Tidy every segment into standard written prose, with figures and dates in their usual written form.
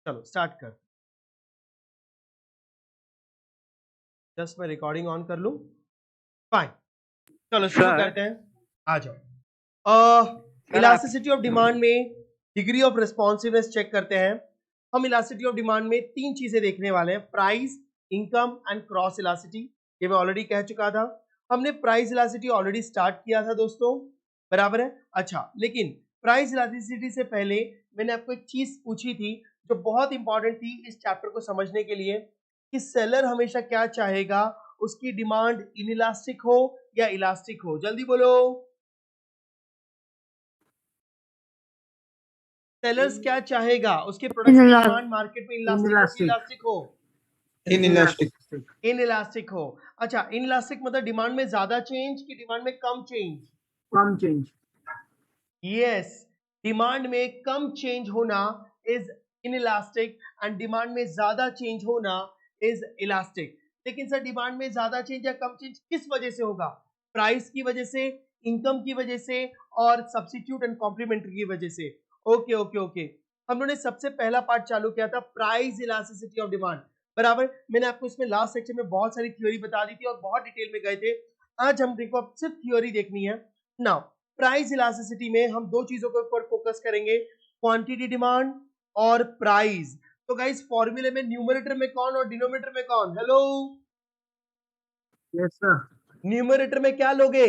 चलो स्टार्ट कर, जस्ट मैं रिकॉर्डिंग ऑन कर लूं। फाइन, चलो शुरू करते हैं। आ जाओ। इलास्टिसिटी ऑफ डिमांड में डिग्री ऑफ रिस्पॉन्सिवनेस चेक करते हैं। हम इलास्टिसिटी ऑफ डिमांड में तीन चीजें देखने वाले हैं, price, income and cross elasticity. ये मैं ऑलरेडी कह चुका था। हमने प्राइस इलास्टिसिटी ऑलरेडी स्टार्ट किया था दोस्तों, बराबर है। अच्छा, लेकिन प्राइस इलास्टिसिटी से पहले मैंने आपको एक चीज पूछी थी जो बहुत इंपॉर्टेंट थी इस चैप्टर को समझने के लिए, कि सेलर हमेशा क्या चाहेगा, उसकी डिमांड इनइलास्टिक हो या इलास्टिक हो। जल्दी बोलो, सेलर्स क्या चाहेगा, उसके प्रोडक्ट्स की डिमांड मार्केट में इलास्टिक हो कि इलास्टिक हो? इनइलास्टिक। इनइलास्टिक हो। अच्छा, इनइलास्टिक मतलब डिमांड में ज्यादा चेंज कि डिमांड में कम चेंज? कम चेंज। यस, डिमांड में कम चेंज होना इज इनइलास्टिक एंड डिमांड में ज्यादा चेंज होना इज इलास्टिक। लेकिन सर डिमांड में ज्यादा चेंज या कम चेंज किस वजह से होगा? प्राइस की वजह से, इनकम की वजह से और सब्स्टिट्यूट एंड कॉम्प्लीमेंट्री की वजह से। ओके ओके ओके, हम लोगों ने सबसे पहला पार्ट चालू किया था प्राइस इलास्टिसिटी ऑफ डिमांड, बराबर। मैंने आपको इसमें लास्ट सेक्शन में बहुत सारी थ्योरी बता दी थी और बहुत डिटेल में गए थे। आज हम देखो सिर्फ थ्योरी देखनी है। नाउ प्राइस इलास्टिसिटी में हम दो चीजों के ऊपर फोकस करेंगे, क्वांटिटी डिमांड और प्राइस। तो गाइस फॉर्मूले में न्यूमरेटर में कौन और डिनोमिनेटर में कौन? Hello, yes sir. न्यूमरेटर में क्या लोगे?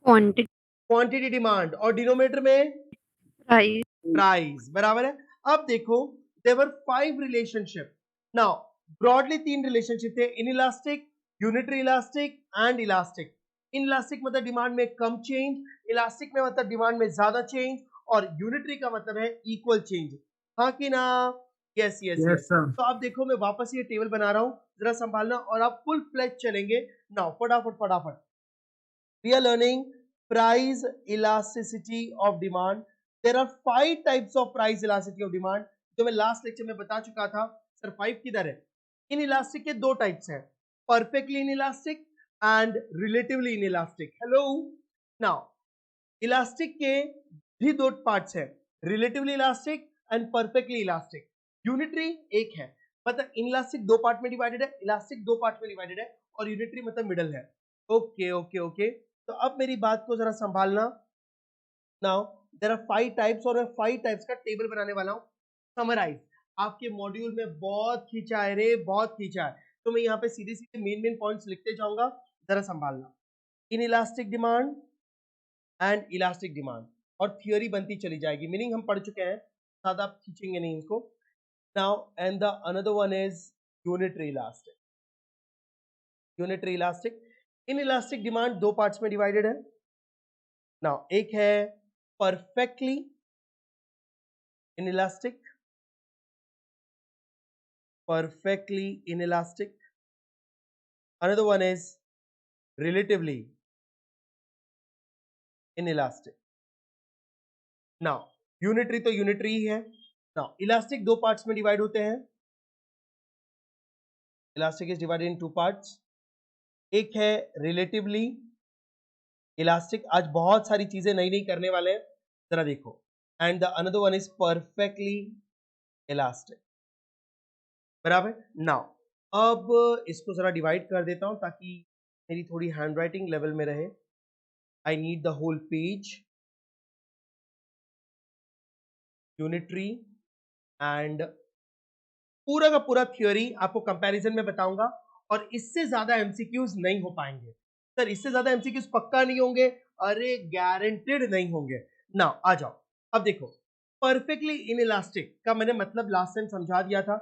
क्वांटिटी, क्वांटिटी डिमांड, और डिनोमिनेटर में प्राइस। प्राइस, बराबर है। अब देखो, there were 5 relationship. Now broadly 3 relationship थे, inelastic, unitary elastic and elastic. Inelastic मतलब डिमांड में कम चेंज, इलास्टिक में मतलब डिमांड में ज्यादा चेंज, और यूनिटरी का मतलब है इक्वल चेंज। हाँ कि ना? Yes yes yes yes. Sir. तो आप देखो मैं वापस ये टेबल बना रहा हूं, जरा संभालना और आप फुल फ्लेज चलेंगे। नाउ फटाफट फटाफट, we are learning price elasticity of demand. There are 5 types of price elasticity of demand जो मैं लास्ट लेक्चर में बता चुका था। सर 5 किधर है? इन इलास्टिक के दो टाइप्स हैं, perfectly in elastic and relatively in elastic. Hello, now elastic के भी दो पार्ट्स हैं, relatively elastic and perfectly elastic. Unitary एक है, मतलब इनइलास्टिक दो पार्ट में डिवाइडेड है, इलास्टिक दो पार्ट में डिवाइडेड है, और यूनिटरी मतलब मिडल है। ओके ओके ओके, तो अब मेरी बात को जरा संभालना। नाउ देयर आर 5 टाइप्स और मैं 5 टाइप्स का टेबल बनाने वाला हूं। समराइज, आपके मॉड्यूल में बहुत खींचा है रे, बहुत खींचा है, तो मैं यहाँ पे सीधे सीधे मेन मेन पॉइंट्स लिखते जाऊंगा, जरा संभालना। In elastic demand and elastic demand, और थियोरी बनती चली जाएगी, मीनिंग हम पढ़ चुके हैं, ज्यादा आप खींचेंगे नहीं इनको। Now and the another one is unitary elastic. Unitary elastic, in elastic demand दो पार्ट्स में डिवाइडेड है। नाउ एक है perfectly inelastic, perfectly inelastic. Another one is relatively inelastic. Now unitary तो unitary ही है। Now elastic दो parts में divide होते हैं, elastic is divided in two parts। एक है relatively elastic, आज बहुत सारी चीजें नई नई करने वाले हैं, जरा देखो। And the another one is perfectly elastic, बराबर। Now अब इसको जरा डिवाइड कर देता हूं ताकि मेरी थोड़ी हैंडराइटिंग लेवल में रहे। I need the whole page, unitary and पूरा का पूरा थ्योरी आपको कंपैरिजन में बताऊंगा, और इससे ज्यादा एमसीक्यूज नहीं हो पाएंगे। सर इससे ज्यादा एमसीक्यूज पक्का नहीं होंगे? अरे गारंटेड नहीं होंगे ना। आ जाओ, अब देखो, परफेक्टली इनइलास्टिक का मैंने मतलब लास्ट टाइम समझा दिया था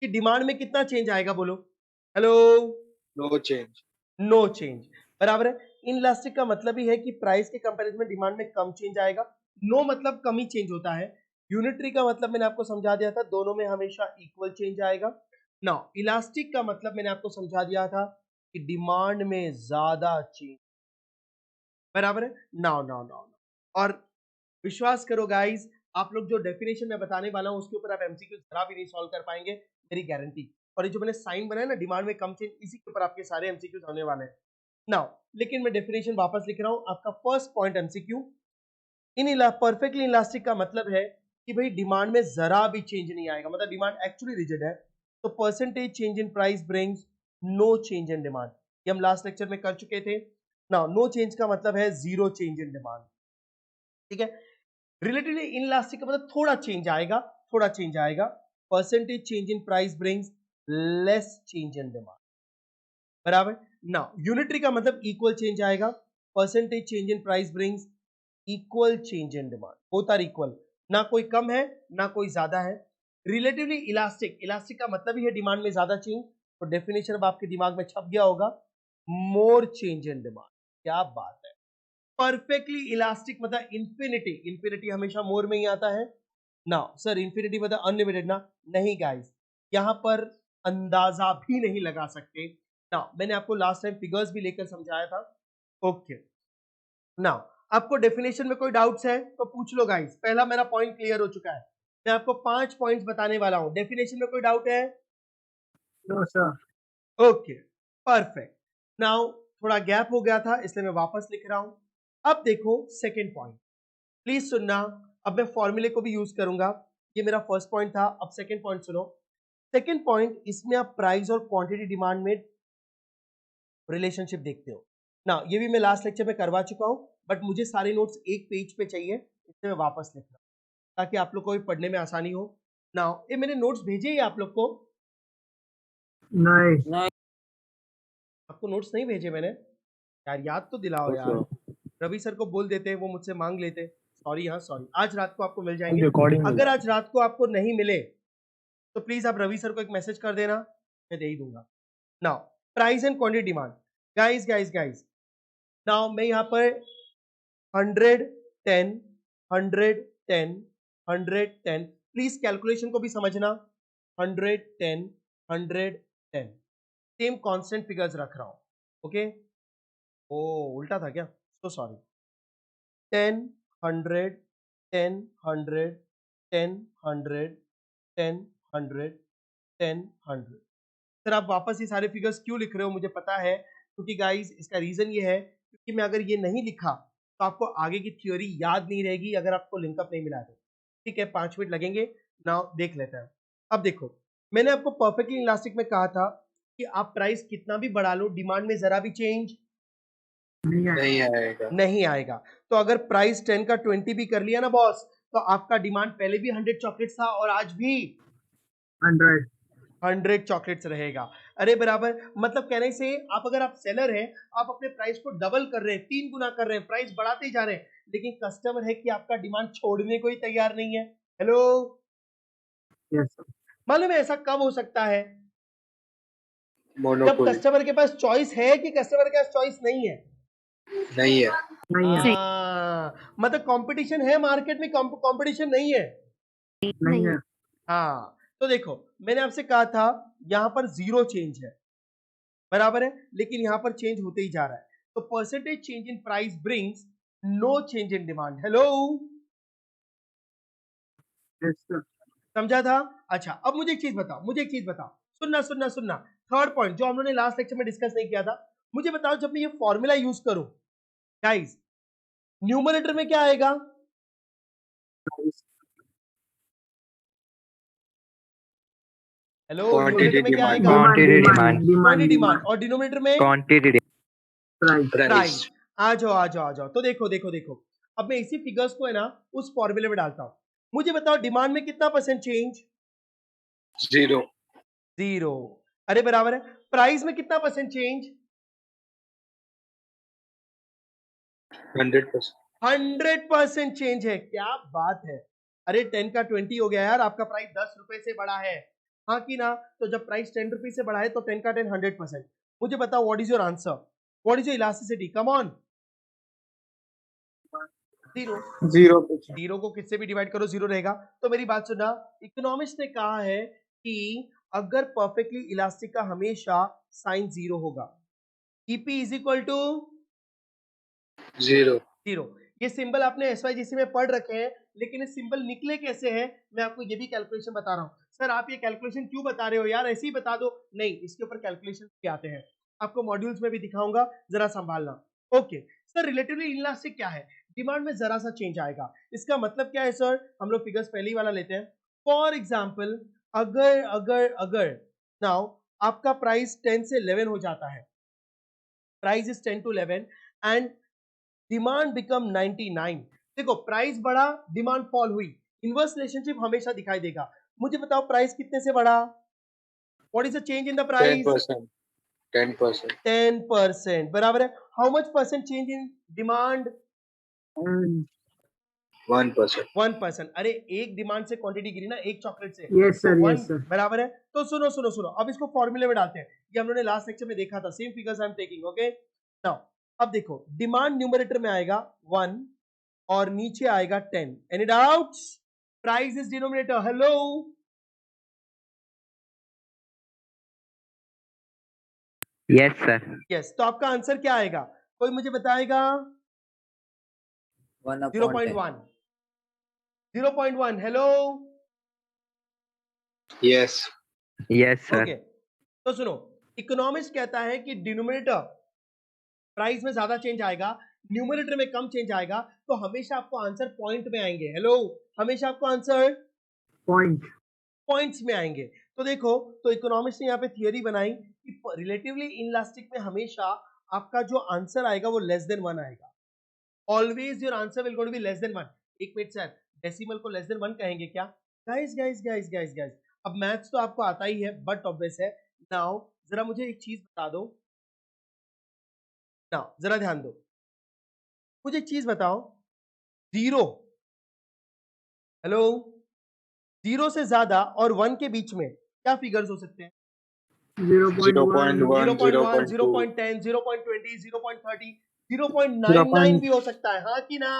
कि डिमांड में कितना चेंज आएगा, बोलो। Hello, no change. No change, बराबर है। इनइलास्टिक का मतलब ही है कि प्राइस के कंपैरिजन में डिमांड में कम चेंज आएगा। नो मतलब कम ही चेंज होता है। यूनिटरी का मतलब मैंने आपको समझा दिया था, दोनों में हमेशा इक्वल चेंज आएगा। नाउ इलास्टिक का मतलब मैंने आपको समझा दिया था कि डिमांड में ज्यादा चेंज, बराबर है। नाउ नाउ नाउ और विश्वास करो गाइस, आप लोग जो डेफिनेशन मैं बताने वाला हूं उसके ऊपर आप एमसीक्यू जरा भी नहीं सॉल्व कर पाएंगे, मेरी गारंटी। और ये जो मैंने साइन बनाया ना डिमांड में कम चेंज, इसी के ऊपर आपके सारे एमसीक्यूज होने वाले हैं। नाउ लेकिन मैं डेफिनेशन वापस लिख रहा हूं, आपका first point MCQ, in perfectly elastic का मतलब है कि भाई डिमांड में जरा भी चेंज नहीं आएगा, मतलब डिमांड एक्चुअली रिजिड है, तो percentage change in price brings no change in demand. ये हम लास्ट लेक्चर में कर चुके थे ना। नो चेंज का मतलब है जीरो चेंज इन डिमांड, ठीक है। रिलेटिवली इनइलास्टिक का मतलब थोड़ा चेंज आएगा, थोड़ा चेंज आएगा। Percentage change in price brings less change in demand, बराबर ना। यूनिटरी का मतलब इक्वल चेंज आएगा। Percentage change in price brings equal change in demand, both are equal, ना कोई कम है ना कोई ज्यादा है। रिलेटिवली इलास्टिक, इलास्टिक का मतलब ही है डिमांड में ज्यादा चेंज, तो डेफिनेशन अब आपके दिमाग में छप गया होगा, मोर चेंज इन डिमांड। क्या बात है। परफेक्टली इलास्टिक मतलब इंफिनिटी, इंफिनिटी हमेशा मोर में ही आता है ना। सर इंफिनिटी मतलब अनलिमिटेड ना, नहीं गाइस, यहां पर अंदाजा भी नहीं लगा सकते ना। मैंने आपको लास्ट टाइम फिगर्स भी लेकर समझाया था। ओके ना, आपको डेफिनेशन में कोई डाउट्स है तो पूछ लो गाइस। पहला मेरा पॉइंट क्लियर हो चुका है, मैं आपको 5 पॉइंट्स बताने वाला हूं। डेफिनेशन में कोई डाउट है? No, sir. Okay perfect. Now थोड़ा गैप हो गया था इसलिए मैं वापस लिख रहा हूं। अब देखो सेकंड पॉइंट, प्लीज सुनना। अब मैं फॉर्मूले को भी यूज करूंगा, ये मेरा फर्स्ट पॉइंट था, अब सेकंड पॉइंट सुनो। सेकंड पॉइंट, इसमें आप प्राइस और क्वांटिटी डिमांड में रिलेशनशिप देखते हो ना। ये भी मैं लास्ट लेक्चर में करवा चुका हूं, बट मुझे सारे नोट्स एक पेज पे चाहिए, इसलिए मैं वापस लिख रहा हूं ताकि आप लोग को भी पढ़ने में आसानी हो ना। ये मैंने नोट्स भेजे ही आप लोग को? नहीं। आपको नोट्स नहीं भेजे मैंने यार, याद तो दिलाओ यार। रवि सर को बोल देते, वो मुझसे मांग लेते। सॉरी, हाँ सॉरी, आज रात को आपको मिल जाएंगे। रिकॉर्डिंग अगर आज रात को आपको नहीं मिले तो प्लीज आप रवि सर को एक मैसेज कर देना, मैं दे ही दूंगा। Now price and quantity demand, guys guys guys, now मैं यहाँ पर 110 110 110, प्लीज कैलकुलेशन को भी समझना। 110 110 सेम कांस्टेंट फिगर्स रख रहा हूं, ओके। ओ उल्टा था क्या, सो सॉरी। 10 100 10 100 10 100 10 100 10 100। सर आप वापस ये सारे फिगर्स क्यों लिख रहे हो? मुझे पता है, क्योंकि गाइस इसका रीजन ये है क्योंकि मैं अगर ये नहीं लिखा तो आपको आगे की थ्योरी याद नहीं रहेगी अगर आपको लिंकअप नहीं मिला तो। ठीक है, 5 मिनट लगेंगे ना, देख लेते हैं। अब देखो, मैंने आपको परफेक्टली इलास्टिक में कहा था कि आप प्राइस कितना भी बढ़ा लो, डिमांड में जरा भी चेंज नहीं आएगा। नहीं आएगा। तो अगर प्राइस 10 का 20 भी कर लिया ना बॉस, तो आपका डिमांड पहले भी 100 चॉकलेट्स था और आज भी 100 चॉकलेट्स रहेगा। अरे बराबर, मतलब कहने से आप अगर आप सेलर हैं, आप अपने प्राइस को डबल कर रहे हैं, 3 गुना कर रहे हैं, प्राइस बढ़ाते ही जा रहे हैं, लेकिन कस्टमर है कि आपका डिमांड छोड़ने को ही तैयार नहीं है। हेलो, यस मालूम है ऐसा कब हो सकता है? जब मोनोपोली कस्टमर के पास चॉइस है कि कस्टमर के पास चॉइस नहीं है? नहीं है। मतलब कंपटीशन है मार्केट में, कंपटीशन नहीं है। नहीं है। हाँ, तो देखो मैंने आपसे कहा था यहां पर जीरो चेंज है, बराबर है, लेकिन यहां पर चेंज होते ही जा रहा है। तो percentage change in price brings no change in demand. Hello, yes sir. समझा था? अच्छा, अब मुझे एक चीज बताओ, मुझे एक चीज बताओ, सुनना सुनना सुनना। थर्ड पॉइंट जो हम लोगों ने लास्ट लेक्चर में डिस्कस नहीं किया था, मुझे बताओ जब मैं ये फॉर्मूला यूज करूं गाइस, न्यूमरेटर में क्या आएगा? हेलो, न्यूमरेटर में क्या आएगा? क्वांटिटी डिमांड, और डिनोमिनेटर में क्वांटिटी प्राइस। आ जाओ आ जाओ आ जाओ। तो देखो देखो देखो, अब मैं इसी फिगर्स को है ना उस फॉर्मूले में डालता हूं। मुझे बताओ डिमांड में कितना परसेंट चेंज? जीरो। जीरो। अरे बराबर है, प्राइस में कितना परसेंट चेंज? 100%। 100% चेंज है। क्या बात है। अरे 10 का 20 हो गया यार, आपका प्राइस 10 रुपए से बढ़ा है, हाँ कि ना? तो जब प्राइस 10 रुपए से बढ़ा है तो 10 का 10 100%। मुझे बताओ what is your answer, what is your elasticity? Come on. Zero. Zero को किससे भी डिवाइड करो जीरो रहेगा। तो मेरी बात सुनना, इकोनॉमिक्स ने कहा है कि अगर परफेक्टली इलास्टिक का हमेशा साइन जीरो होगा, EP is equal to zero. Zero. ये सिंबल आपने एसवाईजीसी में पढ़ रखे हैं, लेकिन ये सिंबल निकले कैसे हैं मैं आपको ये भी कैलकुलेशन बता रहा हूं। सर आप ये कैलकुलेशन क्यों बता रहे हो यार, ऐसे ही बता दो। नहीं, इसके ऊपर कैलकुलेशन भी आते हैं, आपको मॉड्यूल्स में भी दिखाऊंगा, जरा संभालना। ओके सर, रिलेटिवली इनइलास्टिक क्या है? डिमांड में जरा सा चेंज आएगा। इसका मतलब क्या है सर? हम लोग फिगर्स पहले ही वाला लेते हैं। फॉर एग्जाम्पल, अगर अगर अगर नाउ आपका प्राइस 10 से 11 हो जाता है, price is 10 to 11 and demand become 99। देखो प्राइस बढ़ा, डिमांड फॉल हुई, इनवर्स रिलेशनशिप हमेशा दिखाई देगा। मुझे बताओ प्राइस कितने से बढ़ा? What is the change in the price? 10%. 10%. 10%। बराबर है। How much percent change in demand? 1%. 1%। अरे एक डिमांड से क्वांटिटी गिरी ना, एक चॉकलेट से, यस तो सर, 1 यस सर। बराबर है। तो सुनो सुनो सुनो, अब इसको फॉर्मूले में डालते हैं। ये हम लोगों ने लास्ट लेक्चर में देखा था। Same figures I am taking, okay. Now अब देखो, डिमांड न्यूमरेटर में आएगा 1 और नीचे आएगा 10। Any doubts? Price is denominator. Hello, yes sir. Yes. तो आपका आंसर क्या आएगा? कोई मुझे बताएगा? 0.1। 0.1। Hello, Yes. Yes sir. Okay. तो सुनो, इकोनॉमिक्स कहता है कि डिनोमिनेटर प्राइस में ज्यादा चेंज आएगा, न्यूमरेटर में कम चेंज आएगा, तो हमेशा आपको आंसर पॉइंट में आएंगे। हेलो, हमेशा आपको आंसर पॉइंट। पॉइंट्स में आएंगे। तो देखो, तो इकोनॉमिक्स ने यहाँ पे थियरी बनाई कि रिलेटिवली इनलास्टिक में हमेशा आपका जो आंसर आएगा वो लेस देन 1 आएगा। Always your answer will going to be less than 1। एक मिनट सर, डेसिमल को लेस देन 1 कहेंगे क्या? Guys guys guys guys guys, अब मैथ्स तो आपको आता ही है, बट ऑब्वियस है। नाउ जरा मुझे एक चीज बता दो, नाउ जरा ध्यान दो, मुझे एक चीज बताओ, जीरो, हेलो, जीरो से ज्यादा और 1 के बीच में क्या फिगर्स हो सकते हैं? 0.1, 0.1, 0.1, 0.2. 0.10, 0.20, 0.30, 0.99 भी हो सकता है, हाँ कि ना?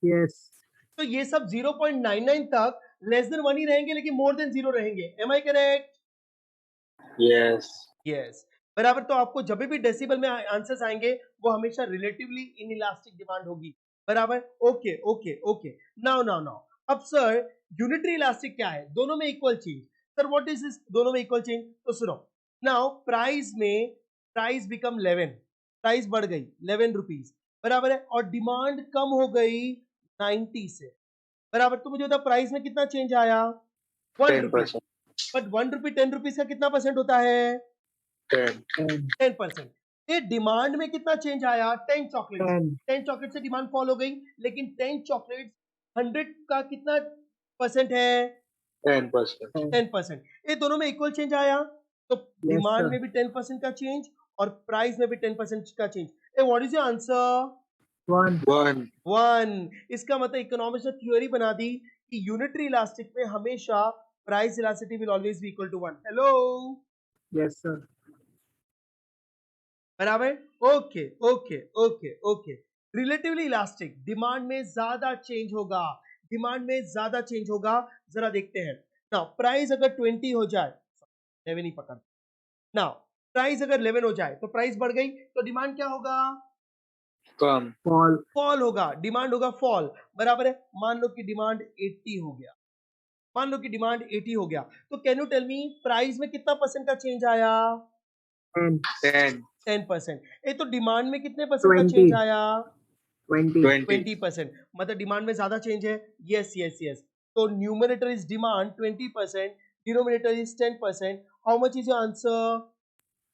यस। तो ये सब 0.99 तक लेस देन 1 ही रहेंगे, लेकिन मोर देन 0 रहेंगे। Am I correct? Yes. Yes, बराबर। तो आपको जब भी डेसिबल में आंसर्स आएंगे वो हमेशा रिलेटिवली इनइलास्टिक डिमांड होगी। बराबर, okay okay okay. Now now now, अब सर यूनिटरी इलास्टिक क्या है? दोनों में equal change. Sir what is this दोनों में इक्वल चेंज? तो सुनो, नाउ प्राइस में, प्राइस बिकम 11, प्राइस बढ़ गई 11 रुपीज, बराबर है, और डिमांड कम हो गई 90 से, बराबर। तो मुझे बता प्राइस में कितना चेंज आया? 1 रुपी। 10%. बट 1 रुपी 10 रुपीज का कितना परसेंट होता है? 10. 10%। ये डिमांड में कितना चेंज आया? 10 चॉकलेट। 10। 10 चॉकलेट से डिमांड फॉल हो गई, लेकिन 10 चॉकलेट 100 का कितना परसेंट है? 10%. 10%। ये दोनों में इक्वल चेंज आया, तो यस डिमांड सर। में भी 10% का चेंज और प्राइस में भी 10% का change. A what is your answer? 1। 1. 1। इसका मतलब इकोनॉमिक्स ने थ्योरी बना दी कि यूनिटरी इलास्टिक में हमेशा price elasticity will always be equal to 1। Hello, yes sir. बराबर, okay okay okay okay. Relatively elastic demand में ज्यादा चेंज होगा, डिमांड में ज्यादा चेंज होगा। जरा देखते हैं ना, प्राइस अगर 20 हो जाए, 11 ही पकड़ ना, प्राइस अगर 11 हो जाए तो प्राइस बढ़ गई, तो डिमांड क्या होगा? Come. फॉल। फॉल होगा, डिमांड होगा फॉल, बराबर है। मान लो कि डिमांड 80 हो गया, मान लो कि डिमांड 80 हो गया, तो can you tell me price में कितना परसेंट का चेंज आया? 10। 10. 10%। ये तो डिमांड में कितने परसेंट का 20। चेंज आया? 20। 20. 20%। मतलब डिमांड में ज्यादा चेंज है। Yes yes yes. तो numerator is demand 20%, denominator is 10%। How much is your answer?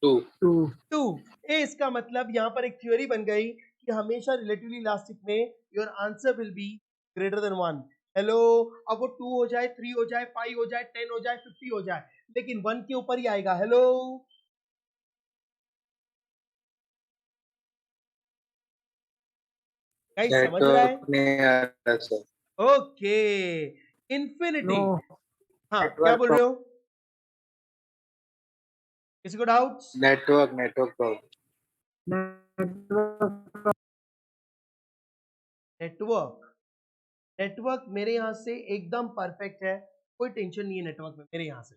2. 2। 2। ए इसका मतलब यहाँ पर एक थ्योरी बन गई कि हमेशा रिलेटिवली इलास्टिक में your answer will be greater than 1। Hello, अब वो 2 हो जाए, 3 हो जाए, 5 हो जाए, 10 हो जाए, 50 हो जाए, लेकिन 1 के ऊपर ही आएगा। हेलो, गाइस समझ रहा है? Network नहीं आ रहा sir. Okay, no. इन्फिनिटी। हाँ, क्या Network बोल रहे हो? किसी को doubts? network problem. Network. Network, network मेरे यहाँ से एकदम परफेक्ट है, कोई टेंशन नहीं है नेटवर्क में मेरे यहाँ से।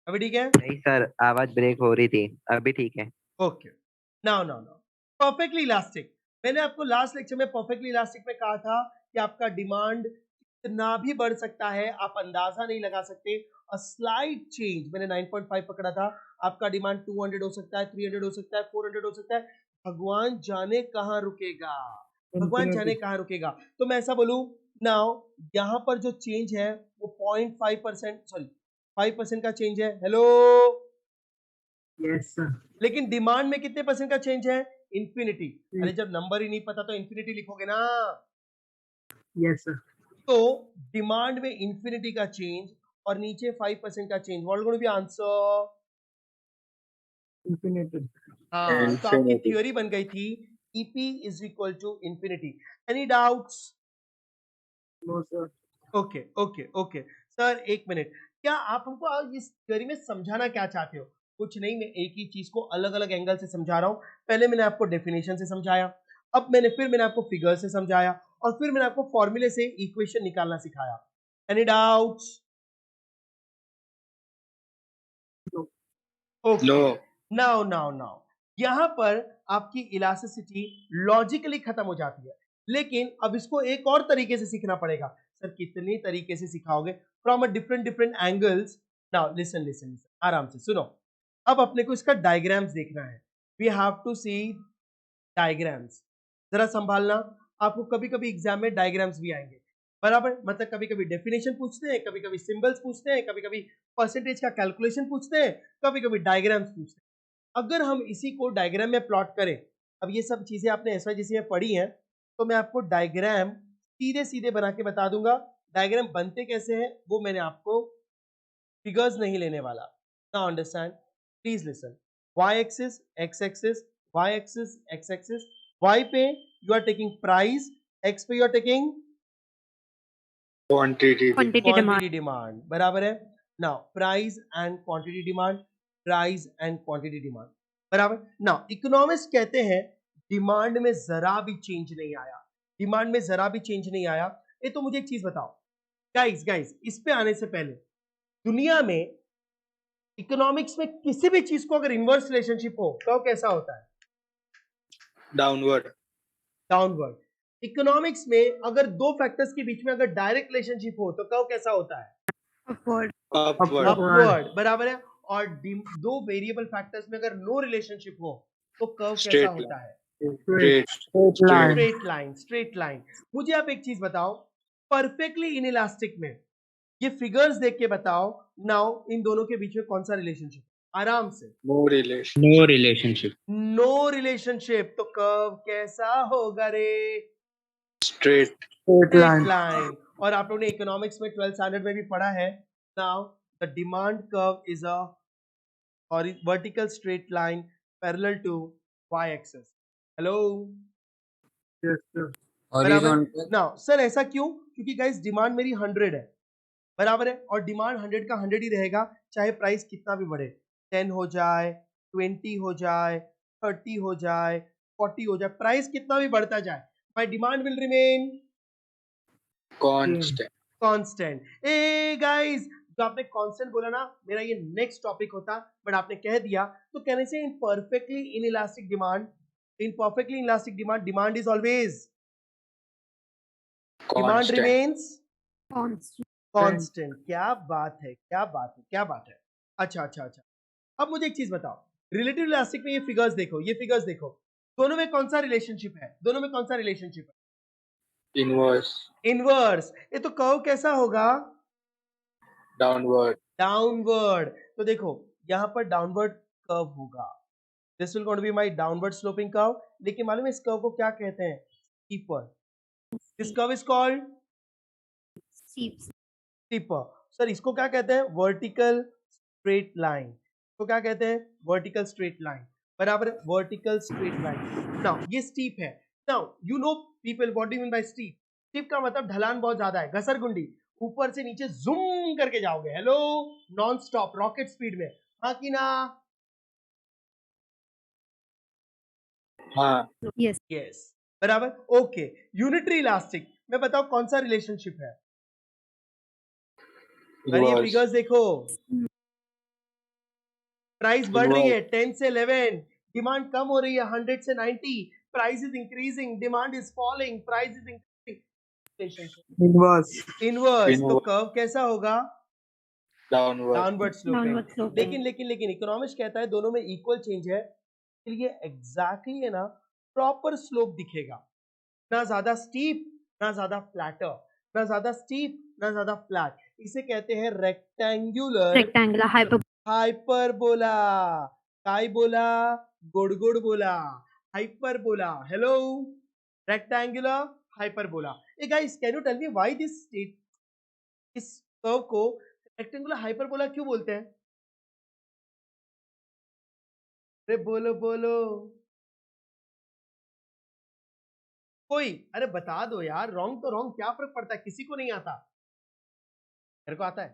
अभी ठीक है? नहीं सर, आवाज ब्रेक हो रही थी, अभी ठीक है। Okay, now now now, perfectly elastic. मैंने आपको लास्ट लेक्चर में परफेक्टली इलास्टिक में कहा था कि आपका डिमांड कितना भी बढ़ सकता है, आप अंदाजा नहीं लगा सकते। अ स्लाइट चेंज, मैंने 9.5 पकड़ा था, आपका डिमांड 200 हो सकता है, 300 हो सकता है, 400 हो सकता है, भगवान जाने कहाँ रुकेगा, भगवान जाने कहाँ रुकेगा। तो मैं ऐसा बोलूं, नाउ यहाँ पर जो चेंज है वो 0.5%, सॉरी 5% का चेंज है। Hello, Yes, sir. लेकिन डिमांड में कितने परसेंट का चेंज है? इन्फिनिटी। अरे जब नंबर ही नहीं पता तो इन्फिनिटी लिखोगे ना। Yes, sir. तो डिमांड में इन्फिनिटी का चेंज और नीचे 5% का change, what going to be answer? Infinity. हाँ, तो आपकी Infinity. थ्योरी बन गई थी EP is equal to infinity. Any doubts? No, sir. Okay okay okay sir, एक मिनट, क्या आप हमको आज इस थ्योरी में समझाना क्या चाहते हो? कुछ नहीं, मैं एक ही चीज को अलग अलग एंगल से समझा रहा हूं। पहले मैंने आपको डेफिनेशन से समझाया, अब फिर मैंने आपको फिगर से समझाया, और फिर मैंने आपको फॉर्मूले से इक्वेशन निकालना सिखाया। Any doubts? No. Okay, No. Now now now यहां पर आपकी इलास्टिसिटी लॉजिकली खत्म हो जाती है, लेकिन अब इसको एक और तरीके से सीखना पड़ेगा। सर कितने तरीके से सिखाओगे? From a different different angles. Now listen listen listen, आराम से सुनो। अब अपने को इसका डायग्राम्स देखना है। We have to see diagrams. जरा संभालना, आपको कभी कभी एग्जाम में डायग्राम्स भी आएंगे, बराबर? मतलब कभी कभी डेफिनेशन पूछते हैं, कभी कभी सिंबल्स पूछते हैं, कभी कभी परसेंटेज का कैलकुलेशन पूछते हैं, कभी कभी डायग्राम्स पूछते हैं। अगर हम इसी को डायग्राम में प्लॉट करें, अब ये सब चीजें आपने एसवाईजीसी में पढ़ी हैं, तो मैं आपको डायग्राम सीधे सीधे बना के बता दूंगा। डायग्राम बनते कैसे हैं वो मैंने आपको फिगर्स नहीं लेने वाला। Now understand, please listen. Y axis, X axis, Y axis, X axis. Y पे you are taking price, X पे you are taking Quantity. Quantity demand, बराबर है। Now price and quantity demand, price and quantity demand, बराबर। Now economist कहते हैं demand में जरा भी चेंज नहीं आया, डिमांड में जरा भी चेंज नहीं आया। ये तो मुझे एक चीज बताओ गाइस, इस पे आने से पहले, दुनिया में इकोनॉमिक्स में किसी भी चीज को अगर इनवर्स रिलेशनशिप हो तो कैसा होता है? Downward. डाउनवर्ड। इकोनॉमिक्स में अगर दो फैक्टर्स के बीच में अगर डायरेक्ट रिलेशनशिप हो तो कर्व कैसा होता है? Upward. अपवर्ड, बराबर है। और दो वेरिएबल फैक्टर्स में अगर नो रिलेशनशिप हो तो कर्व कैसा Straight होता है? Straight. Straight line, straight line. मुझे आप एक चीज बताओ, परफेक्टली इनइलास्टिक में ये फिगर्स देख के बताओ, नाउ इन दोनों के बीच में कौन सा रिलेशनशिप? आराम से। No relation. No relationship. No relationship, तो कर्व कैसा होगा रे? Straight. Straight line. और आप लोगों ने इकोनॉमिक्स में 12th स्टैंडर्ड में भी पढ़ा है, now the demand curve is a vertical straight line parallel to y axis. Hello, Yes, sir. बराबर। Horizontal. नाउ सर ऐसा क्यों? क्योंकि गाइस डिमांड मेरी 100 है, बराबर है, और डिमांड 100 का 100 ही रहेगा, चाहे प्राइस कितना भी बढ़े, 10 हो जाए, 20 हो जाए, 30 हो जाए, 40 हो जाए, प्राइस कितना भी बढ़ता जाए, my demand will remain Constant. Constant. A guys, जो आपने कांस्टेंट बोला ना, मेरा ये नेक्स्ट टॉपिक होता, बट आपने कह दिया, तो कहने से इन perfectly inelastic demand, in perfectly inelastic demand, demand is always, demand Constant. Remains Constant. Constant. क्या बात है, क्या बात है, क्या बात है। अच्छा अच्छा अच्छा, अब मुझे एक चीज बताओ, रिलेटिव इलास्टिक में ये फिगर्स देखो, ये फिगर्स देखो, दोनों में कौन सा रिलेशनशिप है? दोनों में कौन सा रिलेशनशिप है? Inverse. इनवर्स। ये तो कर्व कैसा होगा? Downward. डाउनवर्ड। तो देखो यहां पर डाउनवर्ड कर्व होगा, this will going to be my downward sloping curve. लेकिन मालूम है इस कर्व को क्या कहते हैं? Steeper. This curve is called Steep. Steeper. Sir इसको क्या कहते हैं? Vertical straight line. तो क्या कहते हैं? वर्टिकल स्ट्रेट लाइन, बराबर, वर्टिकल स्ट्रेट लाइन। नाउ ये स्टीप है। Now you know people, what do you mean bye steep? Steep का मतलब ढलान बहुत ज्यादा है, घसरगुंडी, ऊपर से नीचे जूम करके जाओगे, hello, non stop rocket speed में, हाँ कि ना? हाँ. Yes. यस, बराबर। ओके, यूनिटरी इलास्टिक में बताओ कौन सा रिलेशनशिप है? अरे ये Inverse. फिगर्स देखो, प्राइस बढ़ रही है 10 से 11, डिमांड कम हो रही है 100 से 90, price is increasing, demand is falling, price is increasing. Inverse. Inverse. तो Inverse. कर्व कैसा होगा? Downward. Downward sloping. Downward sloping. लेकिन लेकिन लेकिन इकोनॉमिस्ट कहता है दोनों में इक्वल चेंज है, लिए एग्जैक्टली है ना प्रॉपर स्लोप दिखेगा, ना ज्यादा स्टीप ना ज्यादा फ्लैटर, ना ज्यादा स्टीप ना ज्यादा फ्लैट। इसे कहते हैं रेक्टेंगुलर Rectangular हाइपरबोला। काय बोला? गुड़ बोला, हाइपरबोला। Hello, rectangular hyperbola. ए guys, can you tell me why this state, इस कर्व को रेक्टेंगुलर हाइपरबोला क्यों बोलते हैं? अरे बोलो बोलो कोई, अरे बता दो यार। रॉन्ग तो रॉन्ग, क्या फर्क पड़ता है, किसी को नहीं आता। मेरे को आता है।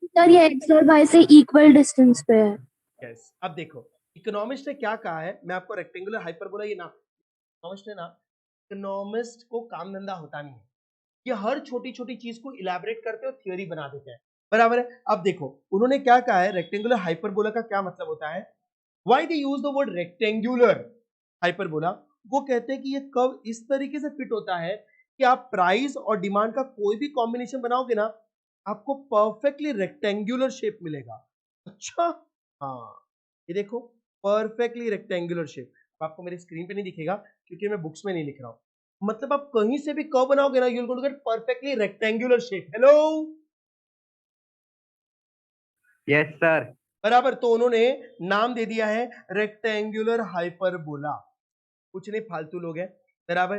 सर ये एक्स और वाई से इक्वल डिस्टेंस पे है। यस, अब देखो इकोनॉमिस्ट ने क्या कहा है, मैं आपको रेक्टेंगुलर हाइपरबोला, ये ना इकोनॉमिस्ट ने ना, इकोनॉमिस्ट को काम धंधा होता नहीं है, ये हर छोटी छोटी चीज को इलैबोरेट करते और थियोरी बना देते हैं, बराबर है। अब देखो उन्होंने क्या कहा है, रेक्टेंगुलर हाइपरबोला का क्या मतलब होता है, why they use the word rectangular hyperbola. वो कहते हैं कि ये कर्व इस तरीके से फिट होता है कि आप प्राइस और डिमांड का कोई भी कॉम्बिनेशन बनाओगे ना, आपको परफेक्टली रेक्टेंगुलर शेप मिलेगा। अच्छा, हाँ ये देखो परफेक्टली रेक्टेंगुलर शेप। आपको मेरी स्क्रीन पे नहीं दिखेगा क्योंकि मैं बुक्स में नहीं लिख रहा हूं। मतलब आप कहीं से भी कर्व बनाओगे ना, you will going to get perfectly rectangular shape. Hello, yes sir. बराबर। तो उन्होंने नाम दे दिया है रेक्टेंगुलर हाइपरबोला। कुछ नहीं, फालतू लोग हैं, बराबर।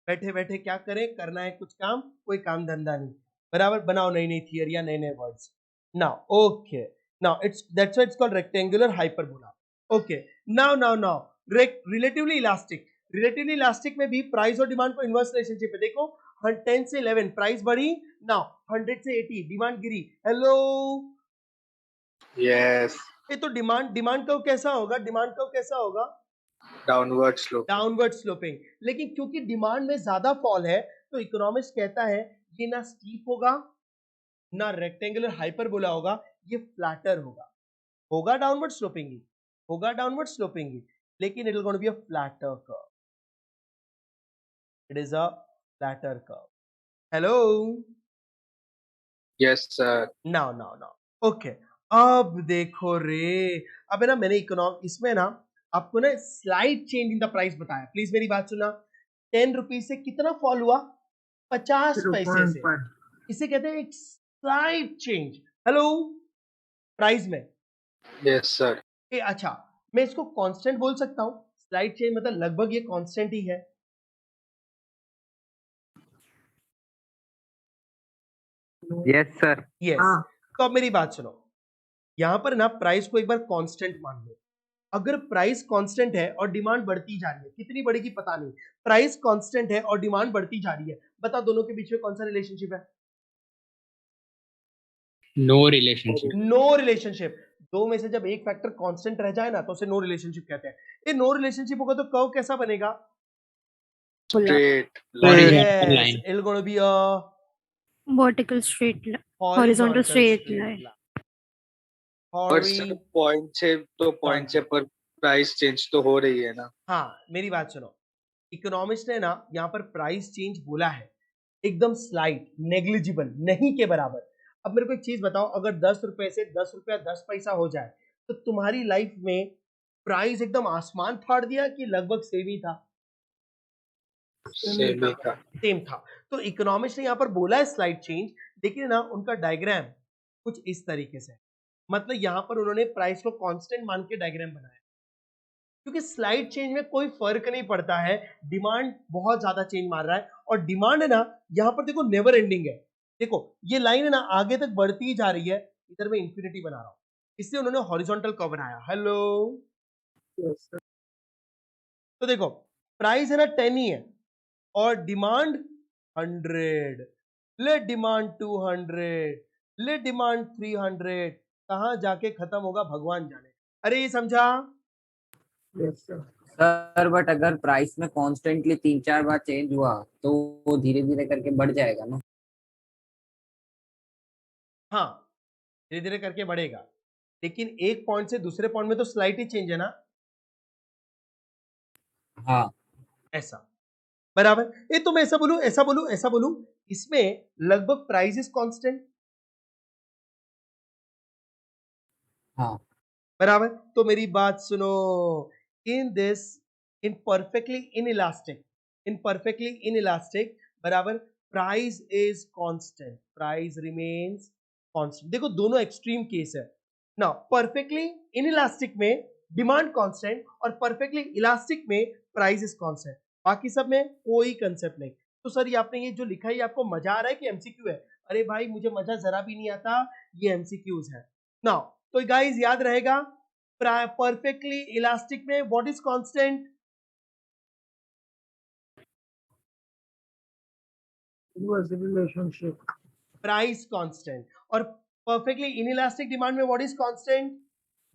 बैठे बैठे क्या करें, करना है कुछ काम, कोई काम धंधा नहीं, बराबर। बनाओ नई नई थियरियां, नए नए words. Now okay, now it's that's why it's called rectangular hyperbola. Okay, now relatively elastic. Relatively elastic में भी प्राइस और डिमांड को इनवर्स रिलेशनशिप है। देखो 10 से 11 प्राइस बढ़ी, नाउ 100 से 80 डिमांड गिरी। Hello, Yes. ये तो डिमांड कर्व कैसा होगा, डिमांड कर्व कैसा होगा, Downward slope. Downward sloping. लेकिन क्योंकि डिमांड में ज्यादा फॉल है, तो इकोनॉमिस्ट कहता है ये ना स्टीप होगा ना रेक्टेंगुलर हाइपरबोला होगा, ये फ्लैटर होगा डाउनवर्ड स्लोपिंग ही, होगा डाउनवर्ड स्लोपिंग ही, लेकिन it will gonna be a flatter curve. It is a flatter curve. Hello, Yes, sir. Now okay. अब देखो रे, अब है ना मैंने इसमें ना आपको ना slide change in the price बताया। प्लीज मेरी बात सुना, 10 रुपीज से कितना फॉल हुआ, 50 पैसे से। 0.5. इसे कहते हैं एक स्लाइड चेंज। हेलो, प्राइस में। Yes, sir. अच्छा, मैं इसको कांस्टेंट बोल सकता हूं, स्लाइड चेंज मतलब लगभग ये कांस्टेंट ही है। Yes sir. यस, हाँ. तो अब मेरी बात सुनो, यहां पर ना प्राइस को एक बार कांस्टेंट मान लो। अगर प्राइस कांस्टेंट है और डिमांड बढ़ती जा रही है, कितनी बढ़ेगी पता नहीं, प्राइस कांस्टेंट है और डिमांड बढ़ती जा रही है, बता दोनों के बीच में कौन सा रिलेशनशिप है? No relationship. No relationship. दो में से जब एक फैक्टर कांस्टेंट रह जाए ना, तो उसे नो रिलेशनशिप कहते हैं। ये नो रिलेशनशिप होगा तो कर्व कैसा बनेगा? Straight Horizontal line. Yes, it'll gonna be a vertical straight line. horizontal straight line. और सर पॉइंट से पर प्राइस चेंज तो हो रही है ना। हाँ मेरी बात सुनो, इकोनॉमिस्ट ने ना यहाँ पर प्राइस चेंज बोला है एकदम स्लाइट, नेग्लिजिबल, नहीं के बराबर। अब मेरे को एक चीज बताओ, अगर 10 रुपए से 10 रुपया 10 पैसा हो जाए, तो तुम्हारी लाइफ में प्राइस एकदम आसमान फाड़ दिया कि लगभग सेम ही था? सेम ही था। सेम था। तो इकोनॉमिस्ट ने यहाँ पर बोला है स्लाइड चेंज, लेकिन ना उनका डायग्राम कुछ इस तरीके से, मतलब यहाँ पर उन्होंने प्राइस को कांस्टेंट मान के डायग्राम बनाया, क्योंकि स्लाइड चेंज में कोई फर्क नहीं पड़ता है, डिमांड बहुत ज्यादा चेंज मार रहा है, और डिमांड है ना यहाँ पर देखो नेवर एंडिंग है। देखो ये लाइन है ना आगे तक बढ़ती ही जा रही है, इधर मैं इंफिनिटी बना रहा हूँ, इसलिए उन्होंने हॉरिजॉन्टल कर्व बनाया। Hello, Yes, sir. तो देखो प्राइस है ना 10 ही है और डिमांड 100, ले डिमांड 200, ले डिमांड 300, कहां जाके खत्म होगा भगवान जाने। अरे ये समझा? Yes, sir. सर बट अगर प्राइस में कॉन्स्टेंटली 3-4 बार चेंज हुआ तो वो धीरे धीरे करके बढ़ जाएगा ना। हाँ धीरे धीरे करके बढ़ेगा, लेकिन एक पॉइंट से दूसरे पॉइंट में तो स्लाइट ही चेंज है ना। हाँ ऐसा, बराबर। ये तो मैं ऐसा बोलूं, इसमें लगभग प्राइस इज कांस्टेंट, हाँ बराबर। तो मेरी बात सुनो, in this, in perfectly inelastic बराबर, price is constant, price remains constant. देखो दोनों एक्सट्रीम केस है ना। परफेक्टली इनइलास्टिक में डिमांड कांस्टेंट और परफेक्टली इलास्टिक में प्राइस इज कांस्टेंट, बाकी सब में कोई कंसेप्ट नहीं। तो सर ये आपने ये जो लिखा है, ये आपको मजा आ रहा है कि एमसीक्यू है? अरे भाई मुझे मजा जरा भी नहीं आता, ये एमसीक्यूज है ना। तो गाइस याद रहेगा, परफेक्टली इलास्टिक में what is constant? Inverse relationship. Price constant. और परफेक्टली इनइलास्टिक डिमांड में what is constant?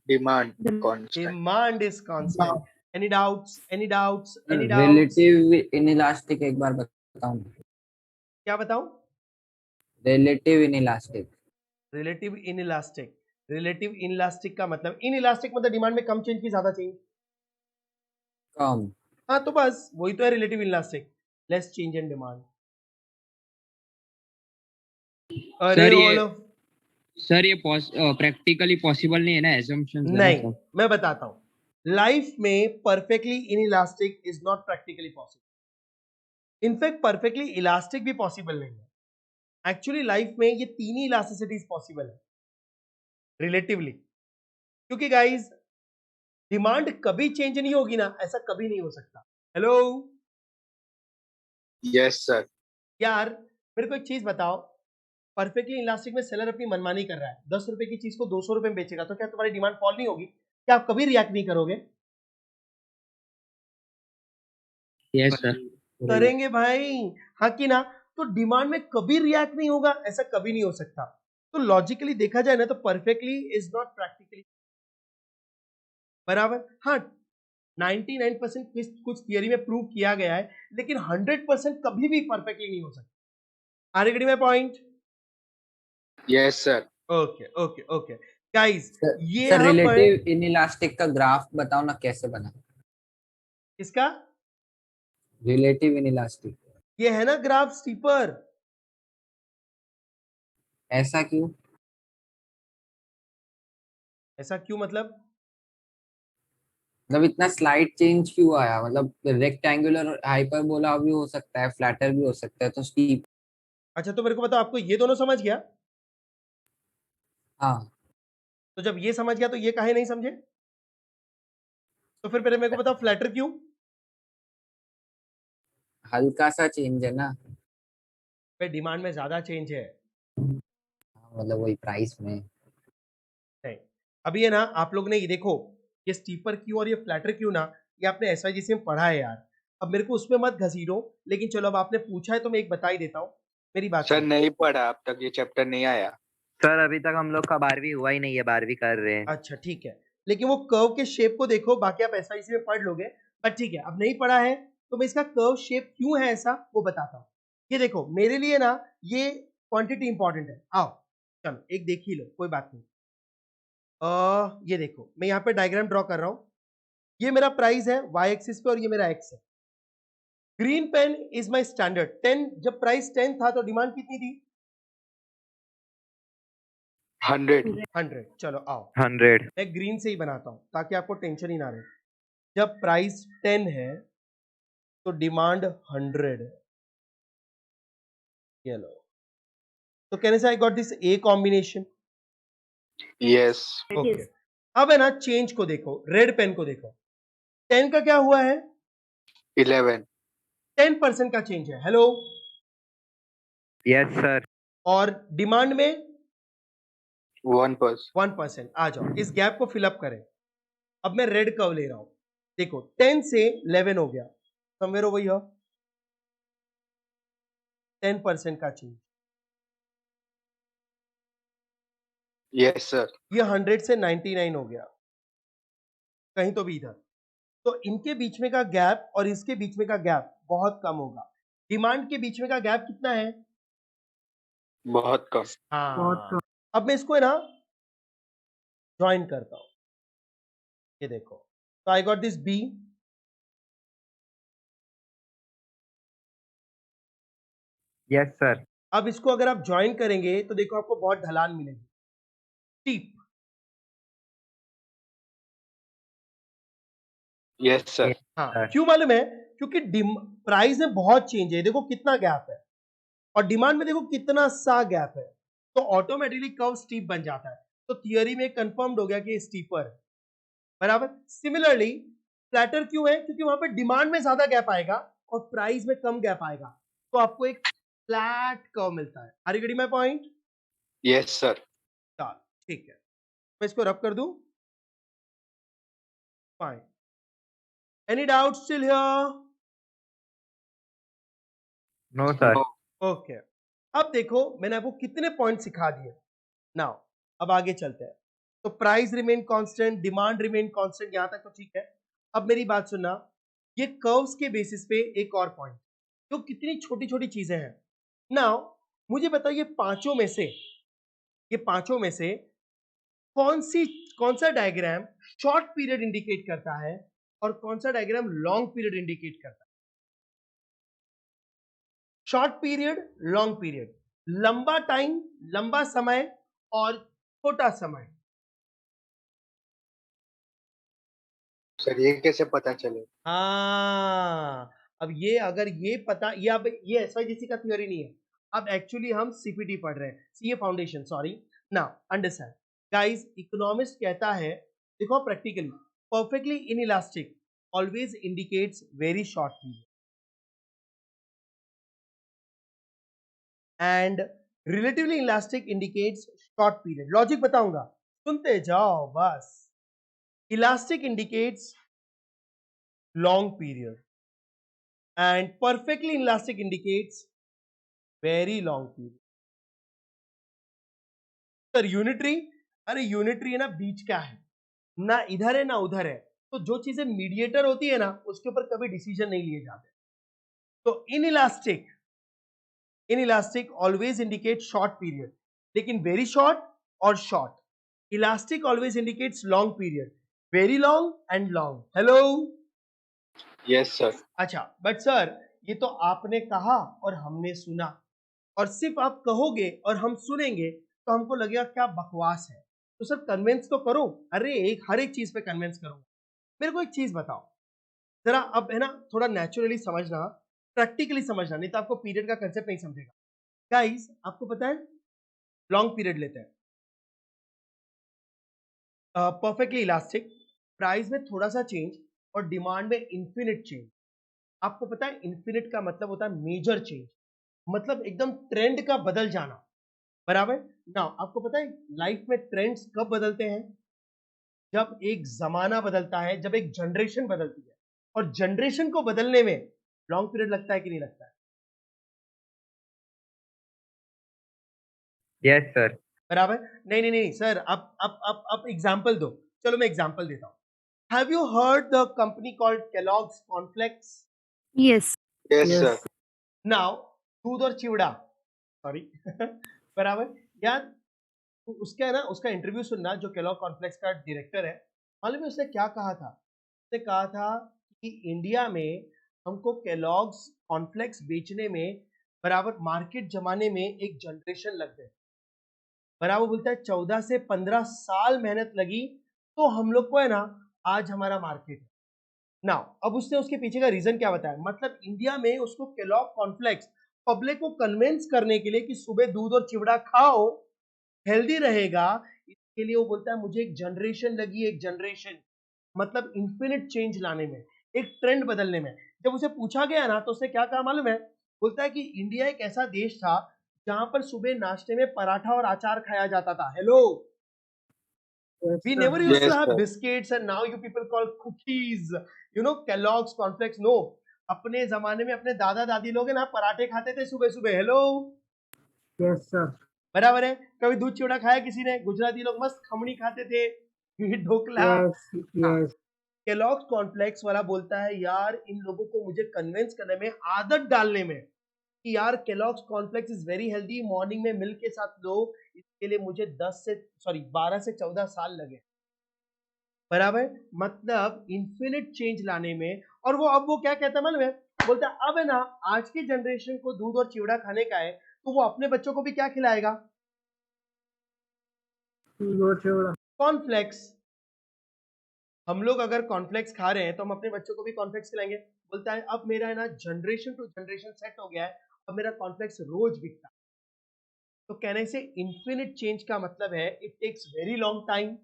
Demand Dem- constant. Demand is constant. Any doubts, any doubts, any doubts? Relative inelastic एक बार बताऊं? क्या बताऊं? Relative inelastic. Relative inelastic, relative inelastic का मतलब, inelastic मतलब demand में कम चेंज की ज्यादा चेंज। कम। हाँ तो बस वही तो है relative inelastic, less change in demand. अरे ऑल ऑफ, सर ये प्रैक्टिकली पॉसिबल नहीं है ना, एजम्पशंस है ना नहीं सब। मैं बताता हूं, लाइफ में perfectly inelastic is not practically possible. In fact perfectly elastic भी पॉसिबल नहीं है। एक्चुअली लाइफ में ये तीन ही इलास्टिसिटीज पॉसिबल है रिलेटिवली, क्योंकि गाइस डिमांड कभी चेंज नहीं होगी ना, ऐसा कभी नहीं हो सकता। Hello Yes, sir. यार, मेरे को एक चीज बताओ, परफेक्टली इलास्टिक में सेलर अपनी मनमानी कर रहा है, 10 रुपए की चीज को 200 रुपए में बेचेगा, तो क्या तुम्हारी डिमांड फॉल नहीं होगी? क्या आप कभी रिएक्ट नहीं करोगे? Yes sir. करेंगे भाई, हाँ कि ना। तो डिमांड में कभी रिएक्ट नहीं होगा, ऐसा कभी नहीं हो सकता। तो लॉजिकली देखा जाए ना, तो परफेक्टली इज नॉट प्रैक्टिकली बराबर। हाँ 99% कुछ थियरी में प्रूव किया गया है, लेकिन 100% कभी भी परफेक्टली नहीं हो सकता। Are you getting my point? Yes, sir. Okay okay okay guys, ये सर यहां पर रिलेटिव इनइलास्टिक का ग्राफ बताओ ना कैसे बना। इसका, रिलेटिव इनइलास्टिक ये है ना ग्राफ स्टीपर। ऐसा क्यों? ऐसा क्यों मतलब? मतलब इतना स्लाइड चेंज क्यों आया? मतलब रेक्टेंगुलर हाइपरबोला भी हो सकता है, फ्लैटर भी हो सकता है, तो स्टीप। अच्छा तो मेरे को बताओ, आपको ये दोनों समझ गया? हाँ। तो जब ये समझ गया तो ये काहे नहीं समझे? तो फिर पहले मेरे को बताओ फ्लैटर क्यों? हल्का सा चेंज है ना। भाई डिमांड में ज्यादा चेंज है। हाँ, मतलब वही प्राइस में। नहीं। अभी है ना, आप लोग ने ये देखो, ये स्टीपर क्यों और ये फ्लैटर क्यों ना, ये आपने एसवाईजीसी में पढ़ा है यार। अब मेरे को उसमें मत घसीटो, लेकिन चलो अब आपने पूछा है तो मैं एक बता ही देता हूँ। मेरी बात सर सुनो। नहीं पढ़ा, अब तक ये चैप्टर नहीं आया। सर अभी तक हम लोग का 12वीं हुआ ही नहीं है, 12वीं कर रहे हैं। अच्छा ठीक है, लेकिन वो कर्व के शेप को देखो, बाकी आप एसवाईसी में पढ़ लोगे। बट ठीक है, अब नहीं पढ़ा है तो मैं इसका कर्व शेप क्यों है ऐसा वो बताता हूँ। ये देखो मेरे लिए ना, ये क्वांटिटी इंपॉर्टेंट है। आओ चलो एक देख ही लो, कोई बात नहीं। ये देखो मैं यहाँ पे डायग्राम ड्रॉ कर रहा हूँ, ये मेरा प्राइस है वाई एक्सिस पे और ये मेरा एक्स है। Green pen is my standard 10, जब प्राइस 10 था तो डिमांड कितनी थी? 100. 100। चलो आओ 100। मैं ग्रीन से ही बनाता हूं ताकि आपको टेंशन ही ना रहे। जब प्राइस 10 है तो डिमांड 100 है। ये लो, तो कहने से आई got this a combination. Yes. Okay अब है ना, चेंज को देखो, रेड पेन को देखो, 10 का क्या हुआ है? 11. 10% का चेंज है। Hello, yes sir. और डिमांड में 1%. 1%। आ जाओ इस गैप को फिलअप करें। अब मैं रेड कर्व ले रहा हूं, देखो 10 से 11 हो गया, समवेयर ओवर हियर 10% का चेंज। Yes, sir. ये 100 से 99 हो गया, कहीं तो भी इधर। तो इनके बीच में का गैप और इसके बीच में का गैप बहुत कम होगा। डिमांड के बीच में का गैप कितना है? बहुत कम. बहुत हाँ, कम। अब मैं इसको है ना ज्वाइन करता हूं, ये देखो, तो I got this B. Yes sir. अब इसको अगर आप ज्वाइन करेंगे तो देखो आपको बहुत ढलान मिलेगी, स्टीप। Yes, sir. हाँ, sir. क्यों मालूम है? क्योंकि प्राइस में बहुत चेंज है, देखो कितना गैप है, और डिमांड में देखो कितना सा गैप है, तो ऑटोमेटिकली कर्व स्टीप बन जाता है। तो थियरी में कंफर्म्ड हो गया कि स्टीपर है, बराबर। सिमिलरली फ्लैटर क्यों है? क्योंकि वहां पे डिमांड में ज्यादा गैप आएगा और प्राइस में कम गैप आएगा, तो आपको एक फ्लैट कर्व मिलता है। Are you getting my point? Yes, sir. चल ठीक है, मैं इसको रब कर दूं। Fine, any doubt still here? No, sir. No. Okay, अब देखो मैंने आपको कितने पॉइंट सिखा दिए। नाउ अब आगे चलते हैं। तो price remain constant, demand remain constant, यहां तक तो ठीक है। अब मेरी बात सुनना, ये कर्व्स के बेसिस पे एक और पॉइंट, जो कितनी छोटी छोटी चीजें हैं। नाउ मुझे बताओ, ये पांचों में से कौन सा डायग्राम शॉर्ट पीरियड इंडिकेट करता है और कौन सा डायग्राम लॉन्ग पीरियड इंडिकेट करता है? शॉर्ट पीरियड, लॉन्ग पीरियड, लंबा टाइम, लंबा समय और छोटा समय। सर ये कैसे पता चले? हाँ, अब ये अगर ये पता, ये अब ये एसवाईजीसी का थ्योरी नहीं है, अब एक्चुअली हम सीपीटी पढ़ रहे हैं, CA foundation, sorry. Now understand guys, economist कहता है, देखो practically, perfectly inelastic always indicates very short period and relatively elastic indicates short period. Logic बताऊंगा, सुनते जाओ बस। Elastic indicates long period and perfectly inelastic indicates very long period. Sir unitary, अरे unitary है ना, बीच का है ना, इधर है ना उधर है, तो जो चीजें मीडिएटर होती है ना, उसके ऊपर कभी डिसीजन नहीं लिए जाते। तो inelastic always indicate short period, लेकिन वेरी शॉर्ट और short. Elastic always indicates long period, very long and long. Hello, Yes, sir. अच्छा बट सर ये तो आपने कहा और हमने सुना, और सिर्फ आप कहोगे और हम सुनेंगे तो हमको लगेगा क्या बकवास है। तो सर कन्विंस तो करो। अरे हर एक चीज पे कन्विंस करो। मेरे को एक चीज बताओ जरा, अब है ना, थोड़ा नेचुरली समझना, प्रैक्टिकली समझना, नहीं तो आपको पीरियड का कंसेप्ट नहीं समझेगा। गाइस आपको पता है, लॉन्ग पीरियड लेते हैं, परफेक्टली इलास्टिक, प्राइस में थोड़ा सा चेंज और डिमांड में इंफिनिट चेंज। आपको पता है इंफिनिट का मतलब होता है मेजर चेंज, मतलब एकदम ट्रेंड का बदल जाना, बराबर। नाउ आपको पता है लाइफ में ट्रेंड्स कब बदलते हैं? जब एक जमाना बदलता है, जब एक जनरेशन बदलती है, और जनरेशन को बदलने में लॉन्ग पीरियड लगता है कि नहीं लगता है? Yes, sir. बराबर। नहीं नहीं नहीं सर, आप एग्जांपल दो। चलो मैं एग्जांपल देता हूं। Have you heard the company called Kellogg's cornflakes? Yes. Yes, Yes. sir. Now दूध और चिवड़ा, सॉरी बराबर यार, तो उसका है ना, उसका इंटरव्यू सुनना, जो केलॉग कॉर्नफ्लेक्स का डायरेक्टर है। मालूम है उसने क्या कहा था? उसने कहा था कि इंडिया में हमको केलॉग्स कॉर्नफ्लेक्स बेचने में, बराबर मार्केट जमाने में एक जनरेशन लग गए। बराबर बोलता है 14 से 15 साल मेहनत लगी, तो हम लोग को है ना आज हमारा मार्केट है। नाउ अब उसने उसके पीछे का रीजन क्या बताया, मतलब इंडिया में उसको केलॉग कॉर्नफ्लेक्स पब्लिक को कन्विंस करने के लिए कि सुबह दूध और चिवड़ा खाओ, हेल्दी रहेगा, इसके लिए वो बोलता है मुझे एक जनरेशन लगी, एक जनरेशन, मतलब इंफिनिट चेंज लाने में, एक ट्रेंड बदलने में। जब उसे पूछा गया ना तो उसने क्या कहा मालूम है? बोलता है कि इंडिया एक ऐसा देश था जहां पर सुबह नाश्ते में पराठा और अचार खाया जाता था। Hello, Yes, we sir. never used to Yes, have sir. biscuits and now you people call cookies, you know, Kellogg's cornflakes. No, अपने जमाने में अपने दादा दादी लोग है ना पराठे खाते थे सुबह सुबह। Hello, Yes, sir. बराबर है। कभी दूध चिवड़ा खाया किसी ने? गुजराती लोग मस्त खमणी खाते थे, ढोकला। Yes. हाँ, Yes. केलॉग्स कॉर्नफ्लेक्स वाला बोलता है यार इन लोगों को मुझे कन्विंस करने में, आदत डालने में कि यार Kellogg's cornflakes is very healthy, morning में मिल्क के साथ लो, इसके लिए मुझे 12 से 14 साल लगे। बराबर, मतलब इंफिनिट चेंज लाने में। और वो अब वो क्या कहता है मालूम है? बोलता है अब है ना आज की जनरेशन को दूध और चिवड़ा खाने का है, तो वो अपने बच्चों को भी क्या खिलाएगा? Go Chevra. कॉर्नफ्लेक्स। हम लोग अगर कॉर्नफ्लेक्स खा रहे हैं तो हम अपने बच्चों को भी कॉर्नफ्लेक्स खिलाएंगे। बोलता है अब मेरा है ना जनरेशन टू जनरेशन सेट हो गया है, अब मेरा कॉर्नफ्लेक्स रोज बिकता है। तो कहने से इन्फिनिट चेंज का मतलब है it takes very long time